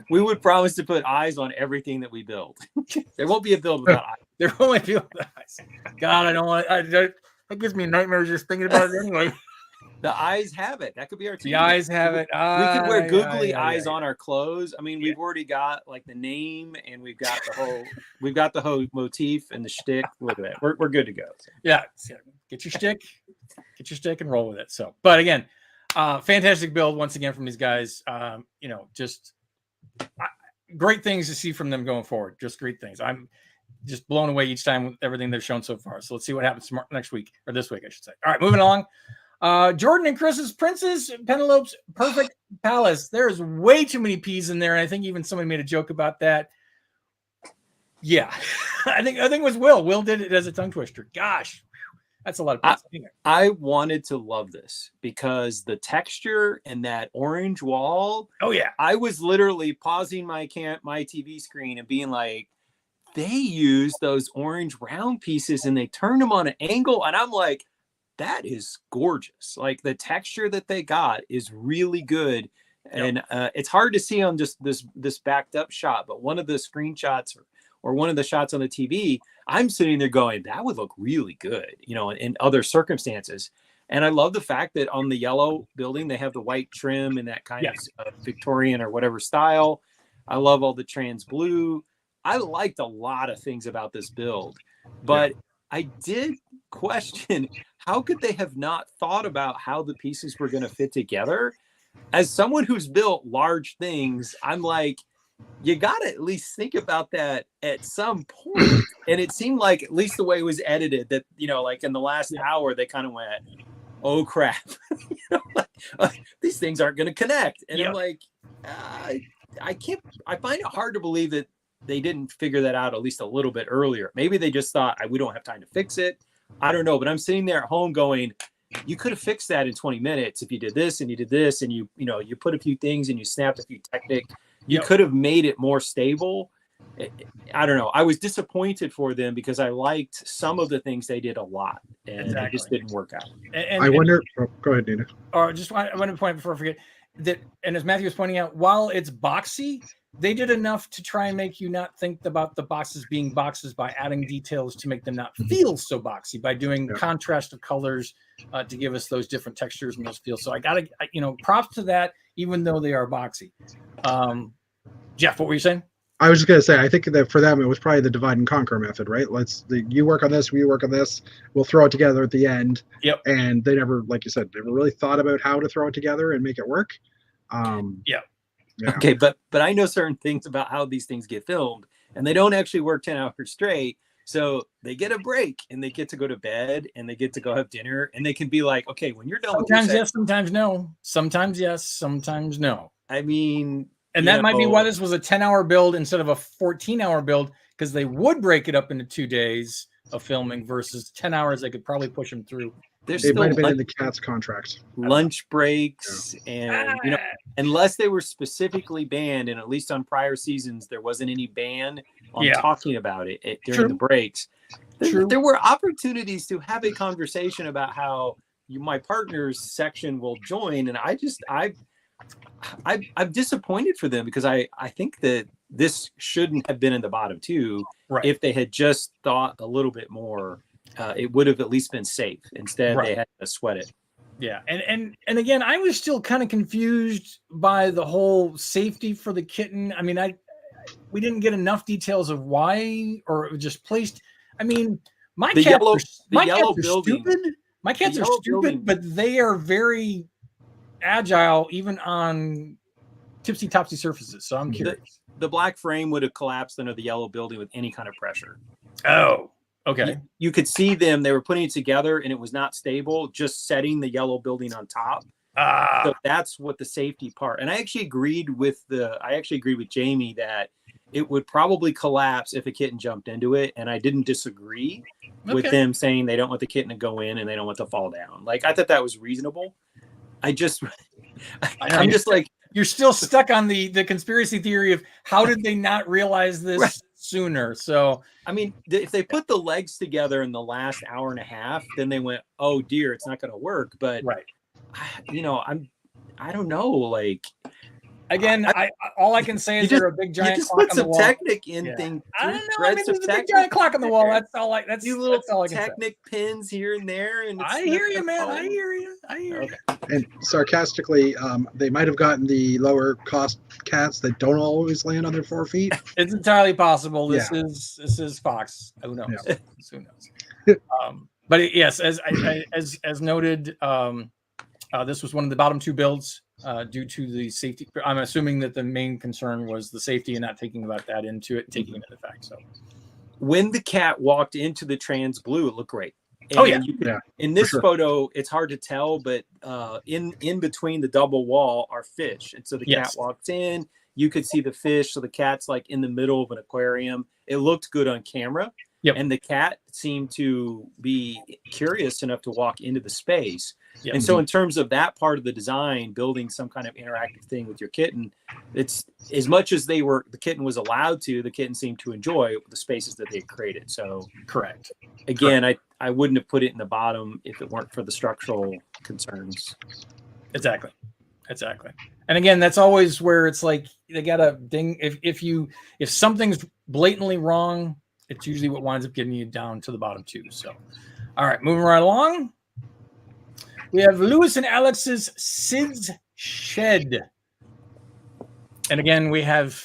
We would promise to put eyes on everything that we build. There won't be a build without eyes. There won't be eyes. God, I don't want. That gives me nightmares just thinking about it anyway. The eyes have it. That could be our team. The eyes have it. We could wear googly eyes on our clothes. I mean, we've already got like the name, and we've got the whole motif and the shtick. Look at that. We're good to go. Yeah. Get your shtick. get your stick and roll with it. So, but again, fantastic build once again from these guys. Just great things to see from them going forward. Just great things. I'm just blown away each time with everything they've shown so far. So let's see what happens next week, or this week, I should say. All right, moving along. Jordan and Chris's Princess Penelope's Perfect Palace. There's way too many P's in there, and I think even somebody made a joke about that. Yeah, I think it was Will. Will did it as a tongue twister. Gosh, that's a lot of P's. I wanted to love this because the texture and that orange wall. Oh yeah, I was literally pausing my TV screen and being like, they use those orange round pieces and they turn them on an angle, and I'm like, that is gorgeous. Like the texture that they got is really good. And it's hard to see on just this backed up shot, but one of the screenshots or one of the shots on the TV, I'm sitting there going, that would look really good, in other circumstances. And I love the fact that on the yellow building, they have the white trim and that kind of Victorian or whatever style. I love all the trans blue. I liked a lot of things about this build, but I did question, how could they have not thought about how the pieces were going to fit together? As someone who's built large things, I'm like, you got to at least think about that at some point. And it seemed like, at least the way it was edited, that, like in the last hour, they kind of went, oh crap, these things aren't going to connect. And I'm like, I find it hard to believe that they didn't figure that out at least a little bit earlier. Maybe they just thought, we don't have time to fix it. I don't know, but I'm sitting there at home going, you could have fixed that in 20 minutes if you did this and you did this and you put a few things and you snapped a few Technic. You could have made it more stable. I don't know. I was disappointed for them because I liked some of the things they did a lot, and it just didn't work out. I wonder. Go ahead, Nina. Or I want to point before I forget that, and as Matthew was pointing out, while it's boxy, they did enough to try and make you not think about the boxes being boxes by adding details to make them not feel so boxy, by doing contrast of colors to give us those different textures and those feels. So I gotta, props to that, even though they are boxy. Jeff, what were you saying? I was just gonna say, I think that for them it was probably the divide and conquer method, right? You work on this, we work on this, we'll throw it together at the end. Yep. And they never, like you said, never really thought about how to throw it together and make it work. Yeah. Okay, but I know certain things about how these things get filmed, and they don't actually work 10 hours straight. So they get a break and they get to go to bed and they get to go have dinner, and they can be like, okay, when you're done, sometimes yes, sometimes no. Sometimes yes, sometimes no. I mean, and that might be why this was a 10-hour build instead of a 14-hour build, because they would break it up into 2 days of filming versus 10 hours. They could probably push them through. It might have been in the Cat's contract. Lunch breaks, and unless they were specifically banned, and at least on prior seasons there wasn't any ban on talking about it during the breaks. There were opportunities to have a conversation about how my partner's section will join, and I'm disappointed for them, because I think that this shouldn't have been in the bottom two. Right. If they had just thought a little bit more. It would have at least been safe. Instead, they had to sweat it. Yeah, and again, I was still kind of confused by the whole safety for the kitten. I mean, we didn't get enough details of why, or it was just placed. I mean, my cats are stupid. My cats are stupid, but they are very agile, even on tipsy-topsy surfaces. So I'm curious. The black frame would have collapsed under the yellow building with any kind of pressure. Oh. Okay. You could see them. They were putting it together and it was not stable, just setting the yellow building on top. So that's what the safety part. And I actually agreed with Jamie that it would probably collapse if a kitten jumped into it. And I didn't disagree with them saying they don't want the kitten to go in and they don't want to fall down. Like, I thought that was reasonable. I'm just like, you're still stuck on the conspiracy theory of how did they not realize this sooner? So, I mean, if they put the legs together in the last hour and a half, then they went, oh dear, it's not going to work. But, I don't know. Like, again, all I can say is they're a big giant just clock put on the some wall. Technic in thing. I don't know. I mean, there's a big giant clock on the wall. That's all I can say. Technic pins here and there. And I hear you, man. I hear you. Okay. And sarcastically, they might have gotten the lower cost cats that don't always land on their 4 feet. It's entirely possible. This is Fox. Who knows? Yeah. Who knows? yes, as noted, this was one of the bottom two builds due to the safety. I'm assuming that the main concern was the safety and not taking about that into it, taking it into fact. So when the cat walked into the trans blue, it looked great. And oh yeah, in this sure. photo, it's hard to tell, but in between the double wall are fish, and so the cat walks in. You could see the fish, so the cat's like in the middle of an aquarium. It looked good on camera. Yep. And the cat seemed to be curious enough to walk into the space. Yep. And so in terms of that part of the design, building some kind of interactive thing with your kitten, it's as much as the kitten was allowed to, the kitten seemed to enjoy the spaces that they created. So correct. Again, I wouldn't have put it in the bottom if it weren't for the structural concerns. Exactly. And again, that's always where it's like they got a ding. If something's blatantly wrong, it's usually what winds up getting you down to the bottom two. So, all right, moving right along. We have Lewis and Alex's Sid's Shed. And again, we have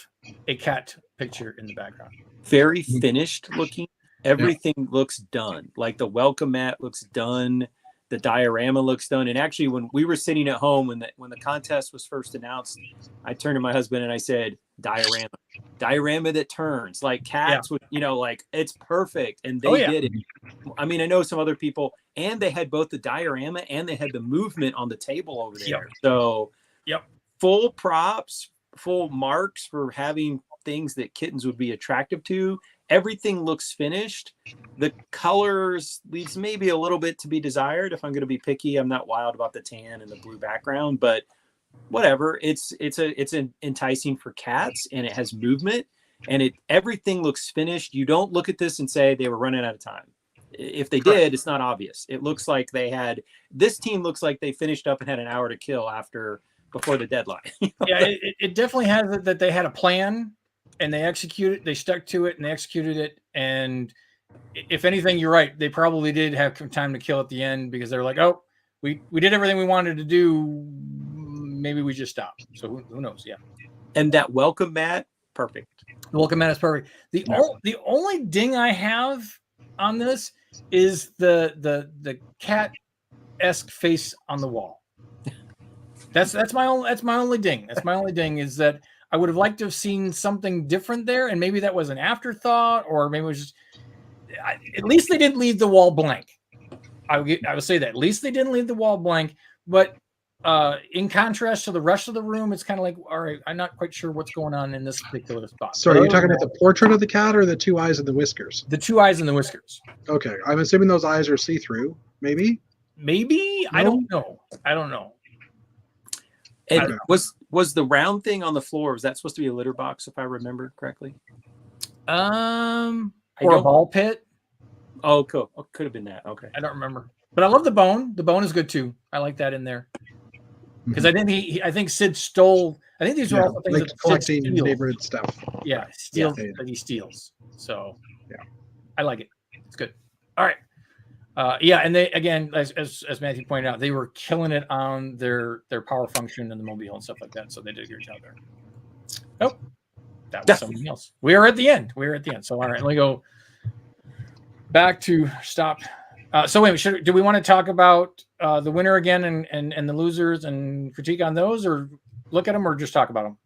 a cat picture in the background. Very finished looking. Everything looks done. Like the welcome mat looks done. The diorama looks done. And actually, when we were sitting at home, when the contest was first announced, I turned to my husband and I said, diorama that turns, like cats would, like it's perfect. And they did it. I mean, I know some other people, and they had both the diorama and they had the movement on the table over there. So full props, full marks for having things that kittens would be attractive to. Everything looks finished. The colors leaves maybe a little bit to be desired. If I'm going to be picky, I'm not wild about the tan and the blue background, but whatever. It's enticing for cats, and it has movement, and everything looks finished. You don't look at this and say they were running out of time. If they did, it's not obvious. It looks like this team looks like they finished up and had an hour to kill before the deadline. It definitely has it that they had a plan. And they executed, they stuck to it and they executed it. And if anything, you're right. They probably did have time to kill at the end because they're like, oh, we did everything we wanted to do. Maybe we just stopped. So who knows? Yeah. And that welcome mat, perfect. The welcome mat is perfect. The only ding I have on this is the cat-esque face on the wall. That's my only ding. That's my only ding is that I would have liked to have seen something different there, and maybe that was an afterthought, or maybe it was just. At least they didn't leave the wall blank. I would say that at least they didn't leave the wall blank. But in contrast to the rest of the room, it's kind of like, all right, I'm not quite sure what's going on in this particular spot. So, are you talking about the portrait of the cat or the two eyes and the whiskers? The two eyes and the whiskers. Okay, I'm assuming those eyes are see-through. Maybe. No? I don't know. And was the round thing on the floor, was that supposed to be a litter box, if I remember correctly? Or a ball pit. Oh, cool. Oh, could have been that. Okay. I don't remember. But I love the bone. The bone is good too. I like that in there. Because I think Sid stole. I think these were all things like that collecting neighborhood stuff. Yeah, that he steals. So I like it. It's good. All right. And they again, as Matthew pointed out, they were killing it on their power function and the mobile and stuff like that. So they did a good job there. Oh, that was something else. We are at the end. So all right, let me go back to stop. So wait, do we want to talk about the winner again and the losers and critique on those, or look at them, or just talk about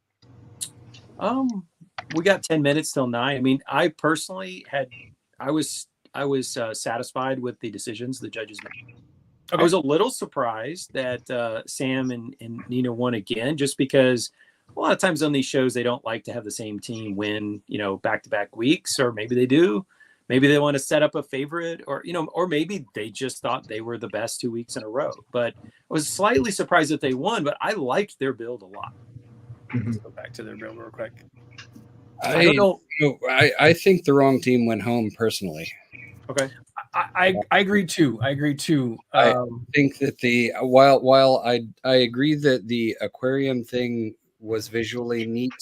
them? We got 10 minutes till 9. I mean, I personally I was satisfied with the decisions the judges made. Okay. I was a little surprised that Sam and Nina won again, just because a lot of times on these shows, they don't like to have the same team win, back-to-back weeks, or maybe they do. Maybe they want to set up a favorite, or maybe they just thought they were the best 2 weeks in a row. But I was slightly surprised that they won, but I liked their build a lot. Let's go back to their build real quick. I don't know. I think the wrong team went home personally. Okay. I agree too. I think that while I agree that the aquarium thing was visually neat,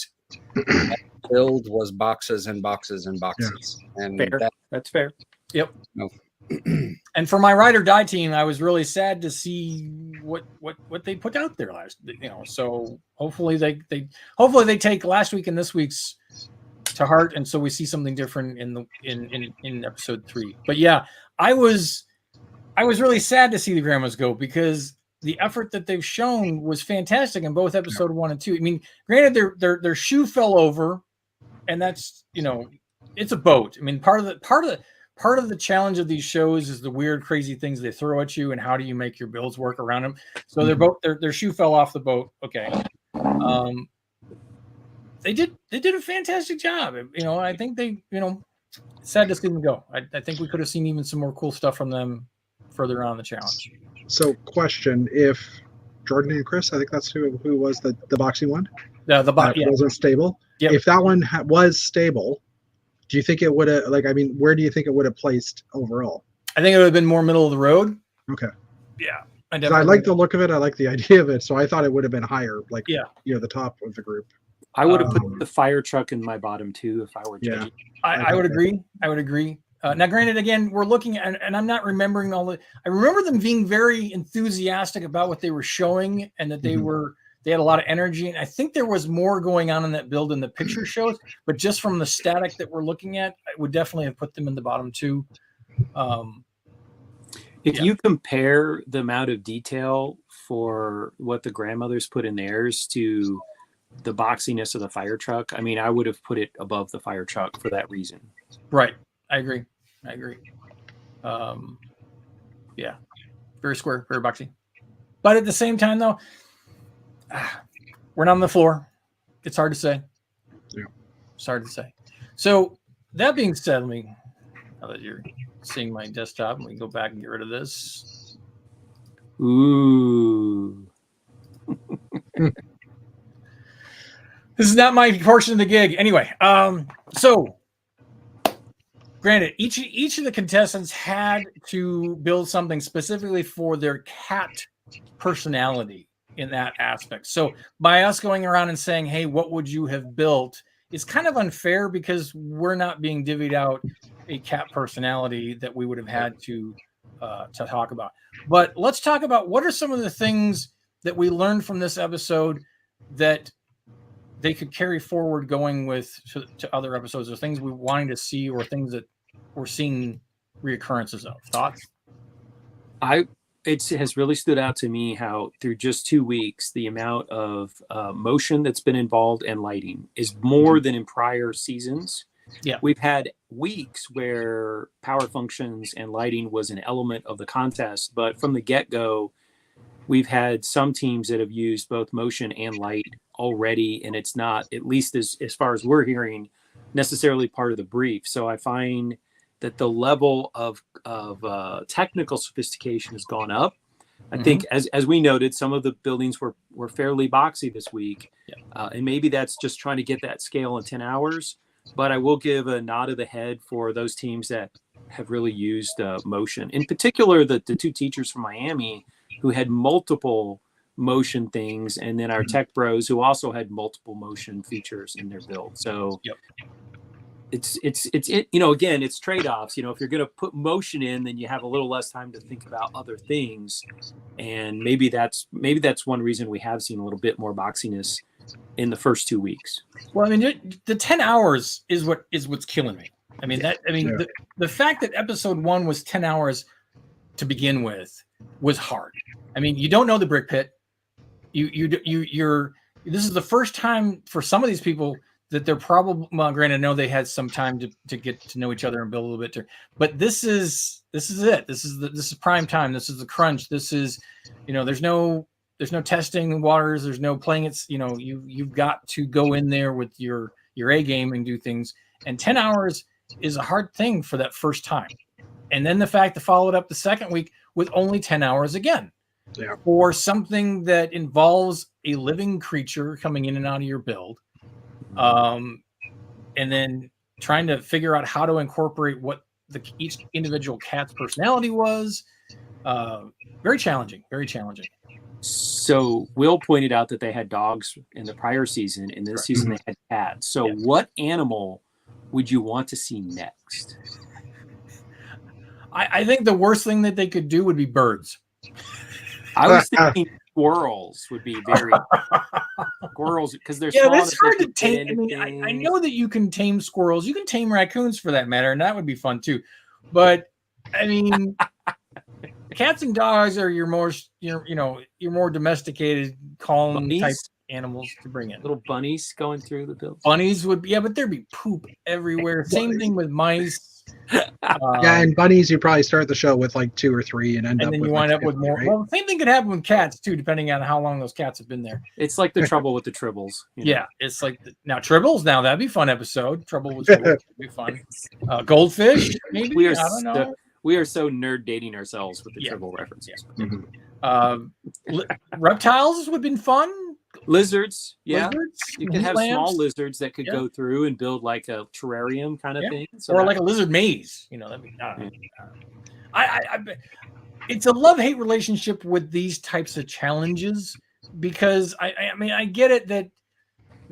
build was boxes and boxes and boxes. Yeah. And fair. That's fair. Yep. No. And for my ride or die team, I was really sad to see what they put out there last. So hopefully they take last week and this week's to heart, and so we see something different in episode 3. But yeah, I was I was really sad to see the grandmas go because the effort that they've shown was fantastic in both episode 1 and 2. I mean, granted, their shoe fell over, and that's, you know, it's a boat. I mean, part of the challenge of these shows is the weird, crazy things they throw at you, and how do you make your builds work around them. So their shoe fell off the boat. Okay, they did a fantastic job. You know, I think they, you know, sad to see them go. I think we could have seen even some more cool stuff from them further on in the challenge. So, question: if Jordan and Chris, I think that's who was the boxing one. The box wasn't stable. Yep. If that one was stable, do you think it would have, like, I mean, where do you think it would have placed overall? I think it would have been more middle of the road. Okay. Yeah. I like the look of it. I like the idea of it. So I thought it would have been higher, like, you know, the top of the group. I would have put the fire truck in my bottom 2 if I were Yeah. Jay. I would agree. I would agree. Now, granted, again, we're looking at, and I'm not remembering all the. I remember them being very enthusiastic about what they were showing, and that they had a lot of energy. And I think there was more going on in that build than the picture shows. But just from the static that we're looking at, I would definitely have put them in the bottom 2. If you compare the amount of detail for what the grandmothers put in theirs to the boxiness of the fire truck, I mean, I would have put it above the fire truck for that reason. Right. I agree. Yeah. Very square, very boxy. But at the same time, though, we're not on the floor. It's hard to say. Yeah. It's hard to say. So that being said, now that you're seeing my desktop, let me go back and get rid of this. Ooh. This is not my portion of the gig. Anyway, so granted, each of the contestants had to build something specifically for their cat personality in that aspect. So by us going around and saying, hey, what would you have built? It's kind of unfair because we're not being divvied out a cat personality that we would have had to talk about. But let's talk about what are some of the things that we learned from this episode that they could carry forward going with to other episodes, or things we wanting to see, or things that we're seeing reoccurrences of. Thoughts? It has really stood out to me how through just 2 weeks, the amount of motion that's been involved and lighting is more than in prior seasons. Yeah. We've had weeks where power functions and lighting was an element of the contest, but from the get-go, we've had some teams that have used both motion and light already, and it's not, at least as far as we're hearing, necessarily part of the brief. So I find that the level of technical sophistication has gone up. I think, as we noted, some of the buildings were fairly boxy this week, and maybe that's just trying to get that scale in 10 hours. But I will give a nod of the head for those teams that have really used motion. In particular, the 2 teachers from Miami who had multiple motion things, and then our tech bros who also had multiple motion features in their build. So it's you know, again, it's trade-offs. You know, if you're going to put motion in, then you have a little less time to think about other things, and maybe that's one reason we have seen a little bit more boxiness in the first 2 weeks. Well, I mean, the 10 hours is what's killing me. I mean, the fact that episode 1 was 10 hours to begin with was hard. I mean, you don't know the brick pit. You're this is the first time for some of these people that they're probably, well, granted, I know they had some time to get to know each other and build a little bit, but this is it. This is prime time. This is the crunch. This is, you know, there's no testing waters. There's no playing. It's, you know, you've got to go in there with your A game and do things. And 10 hours is a hard thing for that first time. And then the fact to follow it up the second week with only 10 hours again. Yeah. For something that involves a living creature coming in and out of your build. And then trying to figure out how to incorporate what each individual cat's personality was. Very challenging. So Will pointed out that they had dogs in the prior season. In this season, they had cats. So what animal would you want to see next? I think the worst thing that they could do would be birds. I was thinking squirrels would be very squirrels because they're small. That's hard to tame. I mean, I know that you can tame squirrels. You can tame raccoons for that matter, and that would be fun too. But I mean, Cats and dogs are your more your more domesticated, calm Bunnies? type animals to bring in. Little bunnies going through the builds. Bunnies would be, but there'd be poop everywhere. Same thing with mice. Yeah, and bunnies, you probably start the show with like 2 or 3 and end and up then with you wind like up with 50, more. right? Well, the same thing could happen with cats too, depending on how long those cats have been there. It's like the trouble with the tribbles. you know. Yeah, it's like now Tribbles. Now that'd be a fun episode. Trouble with Tribbles would be fun. Goldfish, maybe. We are I don't know. we are so nerd dating ourselves with the Yeah. tribble references. Mhm. Reptiles would have been fun. Lizards, yeah. Lizards, You can have lambs, small lizards that could Yeah. go through and build like a terrarium kind of Yeah. thing. So or that- like a lizard maze. That'd be. I it's a love-hate relationship with these types of challenges because I mean I get it that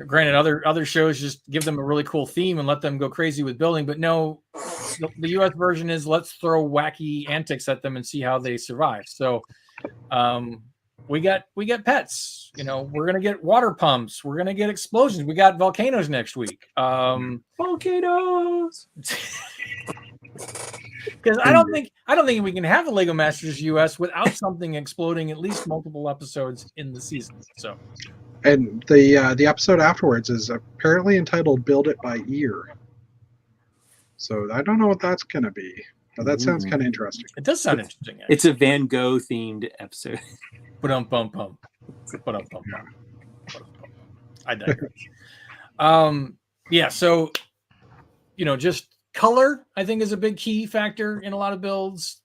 granted other shows just give them a really cool theme and let them go crazy with building, but no, the US version is let's throw wacky antics at them and see how they survive. So we got pets, we're gonna get water pumps, we're gonna get explosions, we got volcanoes next week. volcanoes. Because I don't think we can have a Lego Masters US without something exploding at least multiple episodes in the season. So And the episode afterwards is apparently entitled "Build It by Ear." So I don't know what that's gonna be, but that sounds kind of interesting. it does sound interesting. It's a Van Gogh themed episode. Ba-dum-bum-bum. Ba-dum-bum-bum. I digress. Yeah, so just color, I think, is a big key factor in a lot of builds.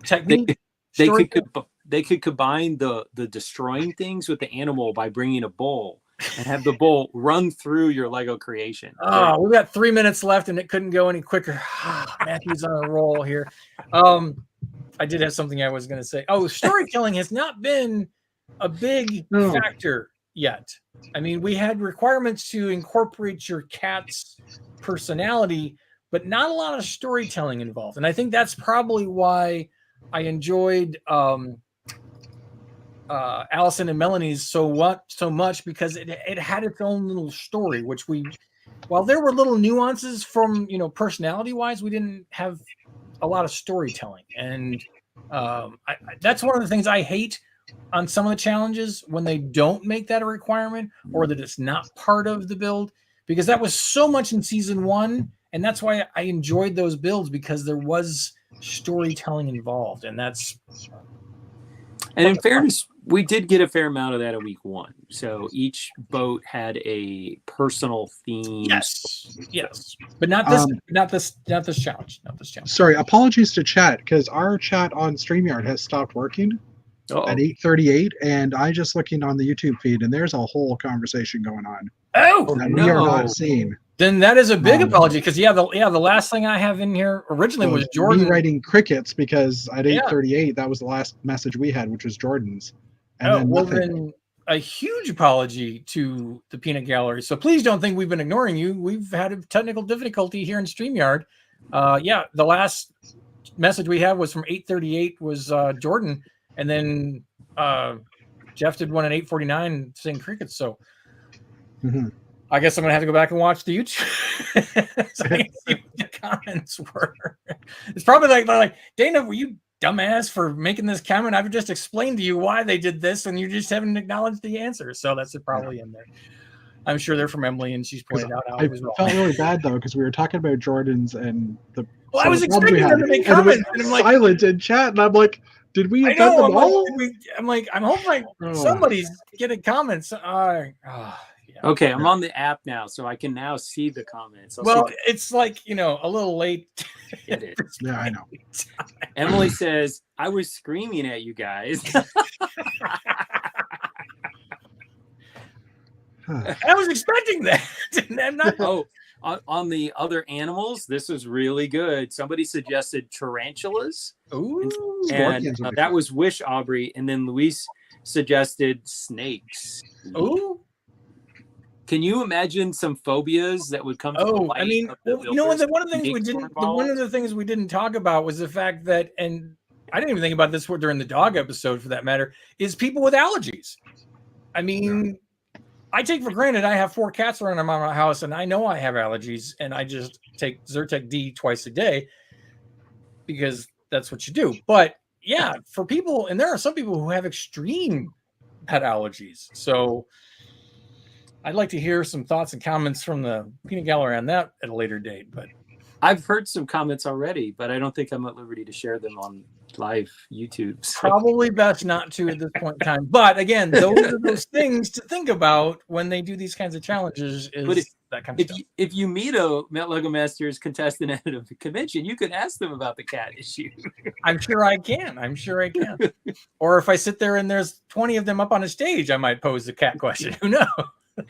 Technique. They could combine the destroying things with the animal by bringing a bull and have the bull run through your Lego creation. Oh, we've got 3 minutes left and it couldn't go any quicker. Matthew's on a roll here. I did have something I was going to say. Oh, storytelling has not been a big No. factor yet. I mean, we had requirements to incorporate your cat's personality, but not a lot of storytelling involved. And I think that's probably why I enjoyed Allison and Melanie's so much, because it had its own little story, which while there were little nuances from personality wise, we didn't have a lot of storytelling. And that's one of the things I hate on some of the challenges, when they don't make that a requirement or that it's not part of the build, because that was so much in season 1. And that's why I enjoyed those builds, because there was storytelling involved. And in fairness, we did get a fair amount of that in week 1. So each boat had a personal theme. Yes, but not this challenge. Sorry, apologies to chat because our chat on StreamYard has stopped working at 8:38, and I just looking on the YouTube feed, and there's a whole conversation going on Oh, that we are not seeing. then that is a big apology, because the last thing I have in here originally was Jordan me writing crickets, because at Yeah. 8:38 that was the last message we had, which was Jordan's. And then a huge apology to the Peanut Gallery. So please don't think we've been ignoring you. We've had a technical difficulty here in StreamYard. The last message we have was from 8:38 was Jordan, and then Jeff did one at 8:49 saying crickets. So Mhm. I guess I'm gonna have to go back and watch the YouTube so I can see what the comments were. It's probably like Dana, were you dumbass for making this comment? I've just explained to you why they did this, and you just haven't acknowledged the answer. So that's probably in there. I'm sure they're from Emily, and she's pointed out how I it was wrong. felt really bad though, because we were talking about Jordans and the. Well, I was the ones we expecting them to had, make and it was comments, and I'm like, silent in chat, and I'm like, did we I offend know. them all? I'm hoping Oh. somebody's getting comments. Yeah. Okay, I'm on the app now, so I can now see the comments. I'll Well, see it's like a little late. it is. Yeah, I know. Emily says, I was screaming at you guys. I was expecting that. I'm not. Oh, on the other animals, this was really good. Somebody suggested tarantulas, Ooh. and Scorpions would be that fun. was Wish Aubrey, and then Luis suggested snakes. Ooh. Can you imagine some phobias that would come to the Oh, light? I mean, of the one of the things we snakes were didn't. One of the things we didn't talk about was the fact that, and I didn't even think about this during the dog episode, for that matter, is people with allergies. I mean, I take for granted I have 4 cats around my house, and I know I have allergies, and I just take Zyrtec D twice a day because that's what you do. But yeah, for people, and there are some people who have extreme pet allergies. So I'd like to hear some thoughts and comments from the peanut gallery on that at a later date. But I've heard some comments already, but I don't think I'm at liberty to share them on live YouTube. So. Probably best not to at this point in time. But again, those are those things to think about when they do these kinds of challenges. Is that kind of stuff. If you meet a Lego Masters contestant at a convention, you can ask them about the cat issue. I'm sure I can. Or if I sit there and there's 20 of them up on a stage, I might pose the cat question. Who knows?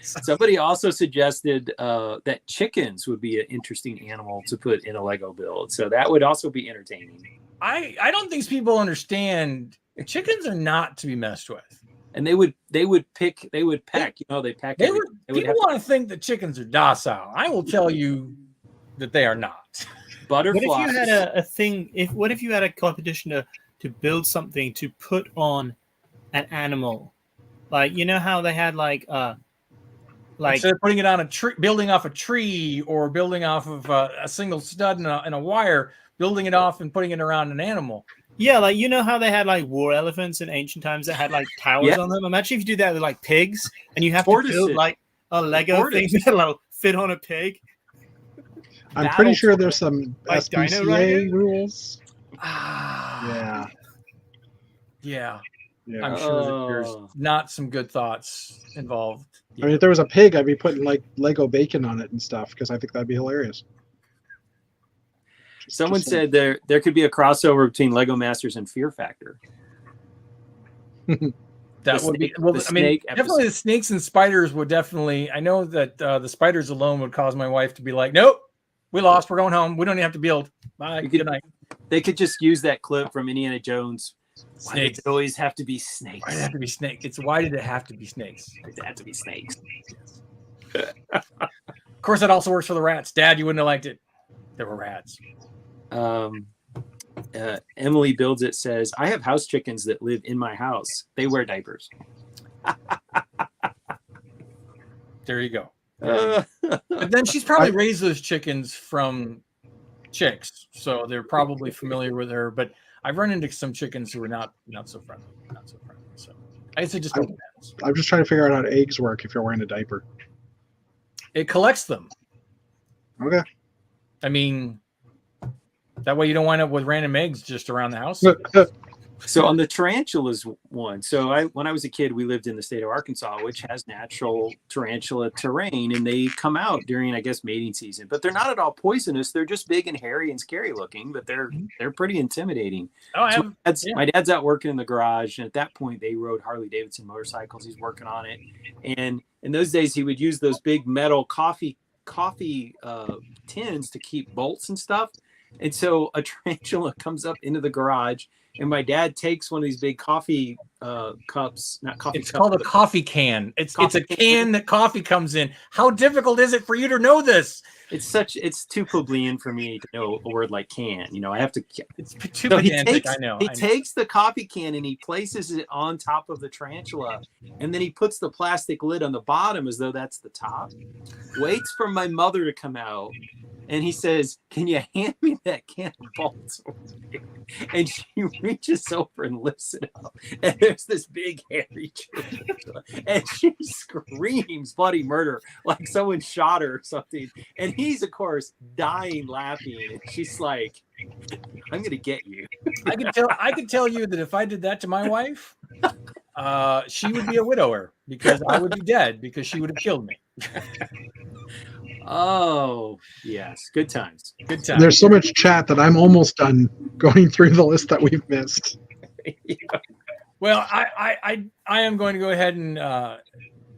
Somebody also suggested that chickens would be an interesting animal to put in a Lego build. So that would also be entertaining. I don't think people understand chickens are not to be messed with. And they would peck. They pack. People want to think that chickens are docile. I will tell you that they are not. Butterflies. What if you had a thing? What if you had a competition to build something to put on an animal, like you know how they had like instead of putting it on a tree, building off a tree, or building off of a single stud and a wire, building it off and putting it around an animal. Yeah, like you know how they had like war elephants in ancient times that had like towers on them. Imagine if you do that with like pigs, and you have to build like a Lego thing that'll fit on a pig. I'm pretty sure there's some like SPCA rules. Yeah. Yeah. I'm sure that there's not some good thoughts involved. I mean, if there was a pig, I'd be putting like Lego bacon on it and stuff because I think that'd be hilarious. Someone said there could be a crossover between Lego Masters and Fear Factor. That would be well. I mean, definitely the snakes and spiders would definitely. I know that the spiders alone would cause my wife to be like, "Nope, we lost. We're going home. We don't even have to build. Bye. Good night." They could just use that clip from Indiana Jones. Why did it always have to be snakes? Why did it have to be snakes? Why did it have to be snakes? It had to be snakes. Of course, that also works for the rats. Dad, you wouldn't have liked it. There were rats. Emily Builds It says, I have house chickens that live in my house. They wear diapers. There you go. But then she's probably raised those chickens from chicks, so they're probably familiar with her. But I've run into some chickens who are not so friendly. So I guess it just depends. I'm just trying to figure out how eggs work if you're wearing a diaper. It collects them. Okay. I mean, that way you don't wind up with random eggs just around the house. So on the tarantulas one, when I was a kid, we lived in the state of Arkansas, which has natural tarantula terrain, and they come out during, I guess, mating season. But they're not at all poisonous. They're just big and hairy and scary looking, but they're pretty intimidating. My dad's out working in the garage, and at that point, they rode Harley Davidson motorcycles. He's working on it, and in those days, he would use those big metal coffee tins to keep bolts and stuff. And so a tarantula comes up into the garage, and my dad takes one of these big coffee cups, not coffee. It's called a coffee can. It's a can that coffee comes in. How difficult is it for you to know this? It's too plebeian for me to know a word like can. You know, I have to. It's too pedantic. I know. He takes the coffee can and he places it on top of the tarantula, and then he puts the plastic lid on the bottom as though that's the top. Waits for my mother to come out, and he says, "Can you hand me that can of bolts?" And she reaches over and lifts it up, and there's this big hairy tarantula, and she screams bloody murder like someone shot her or something. And he's, of course, dying laughing. And she's like, I'm gonna get you. I could tell you that if I did that to my wife, she would be a widower because I would be dead because she would have killed me. Oh, yes. Good times. Good times. There's so much chat that I'm almost done going through the list that we've missed. Yeah. Well, I am going to go ahead and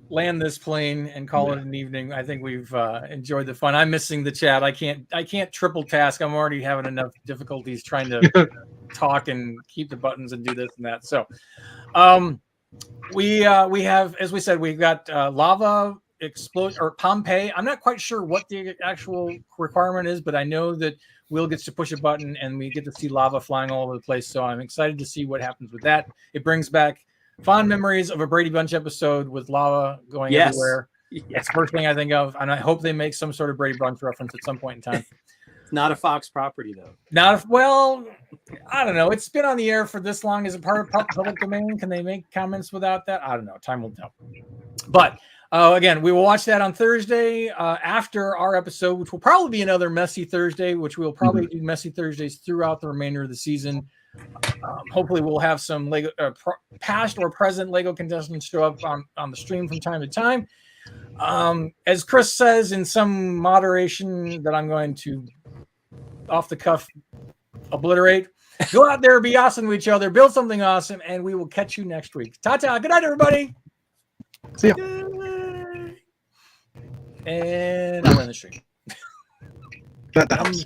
land this plane and call it an evening. I think we've enjoyed the fun. I'm missing the chat. I can't triple task. I'm already having enough difficulties trying to talk and keep the buttons and do this and that. So we have, as we said, we've got lava explode or Pompeii. I'm not quite sure what the actual requirement is, but I know that Will gets to push a button and we get to see lava flying all over the place. So I'm excited to see what happens with that. It brings back fond memories of a Brady Bunch episode with lava going everywhere. That's the first thing I think of, and I hope they make some sort of Brady Bunch reference at some point in time. Not a Fox property, though. Well, I don't know. It's been on the air for this long. Is it part of public domain? Can they make comments without that? I don't know. Time will tell. But again, we will watch that on Thursday after our episode, which will probably be another Messy Thursday, which we'll probably do Messy Thursdays throughout the remainder of the season. Hopefully, we'll have some Lego past or present Lego contestants show up on the stream from time to time. As Chris says in some moderation that I'm going to off the cuff obliterate, go out there, be awesome to each other, build something awesome, and we will catch you next week. Ta-ta. Good night, everybody. See ya. And I'm in the stream. That helps.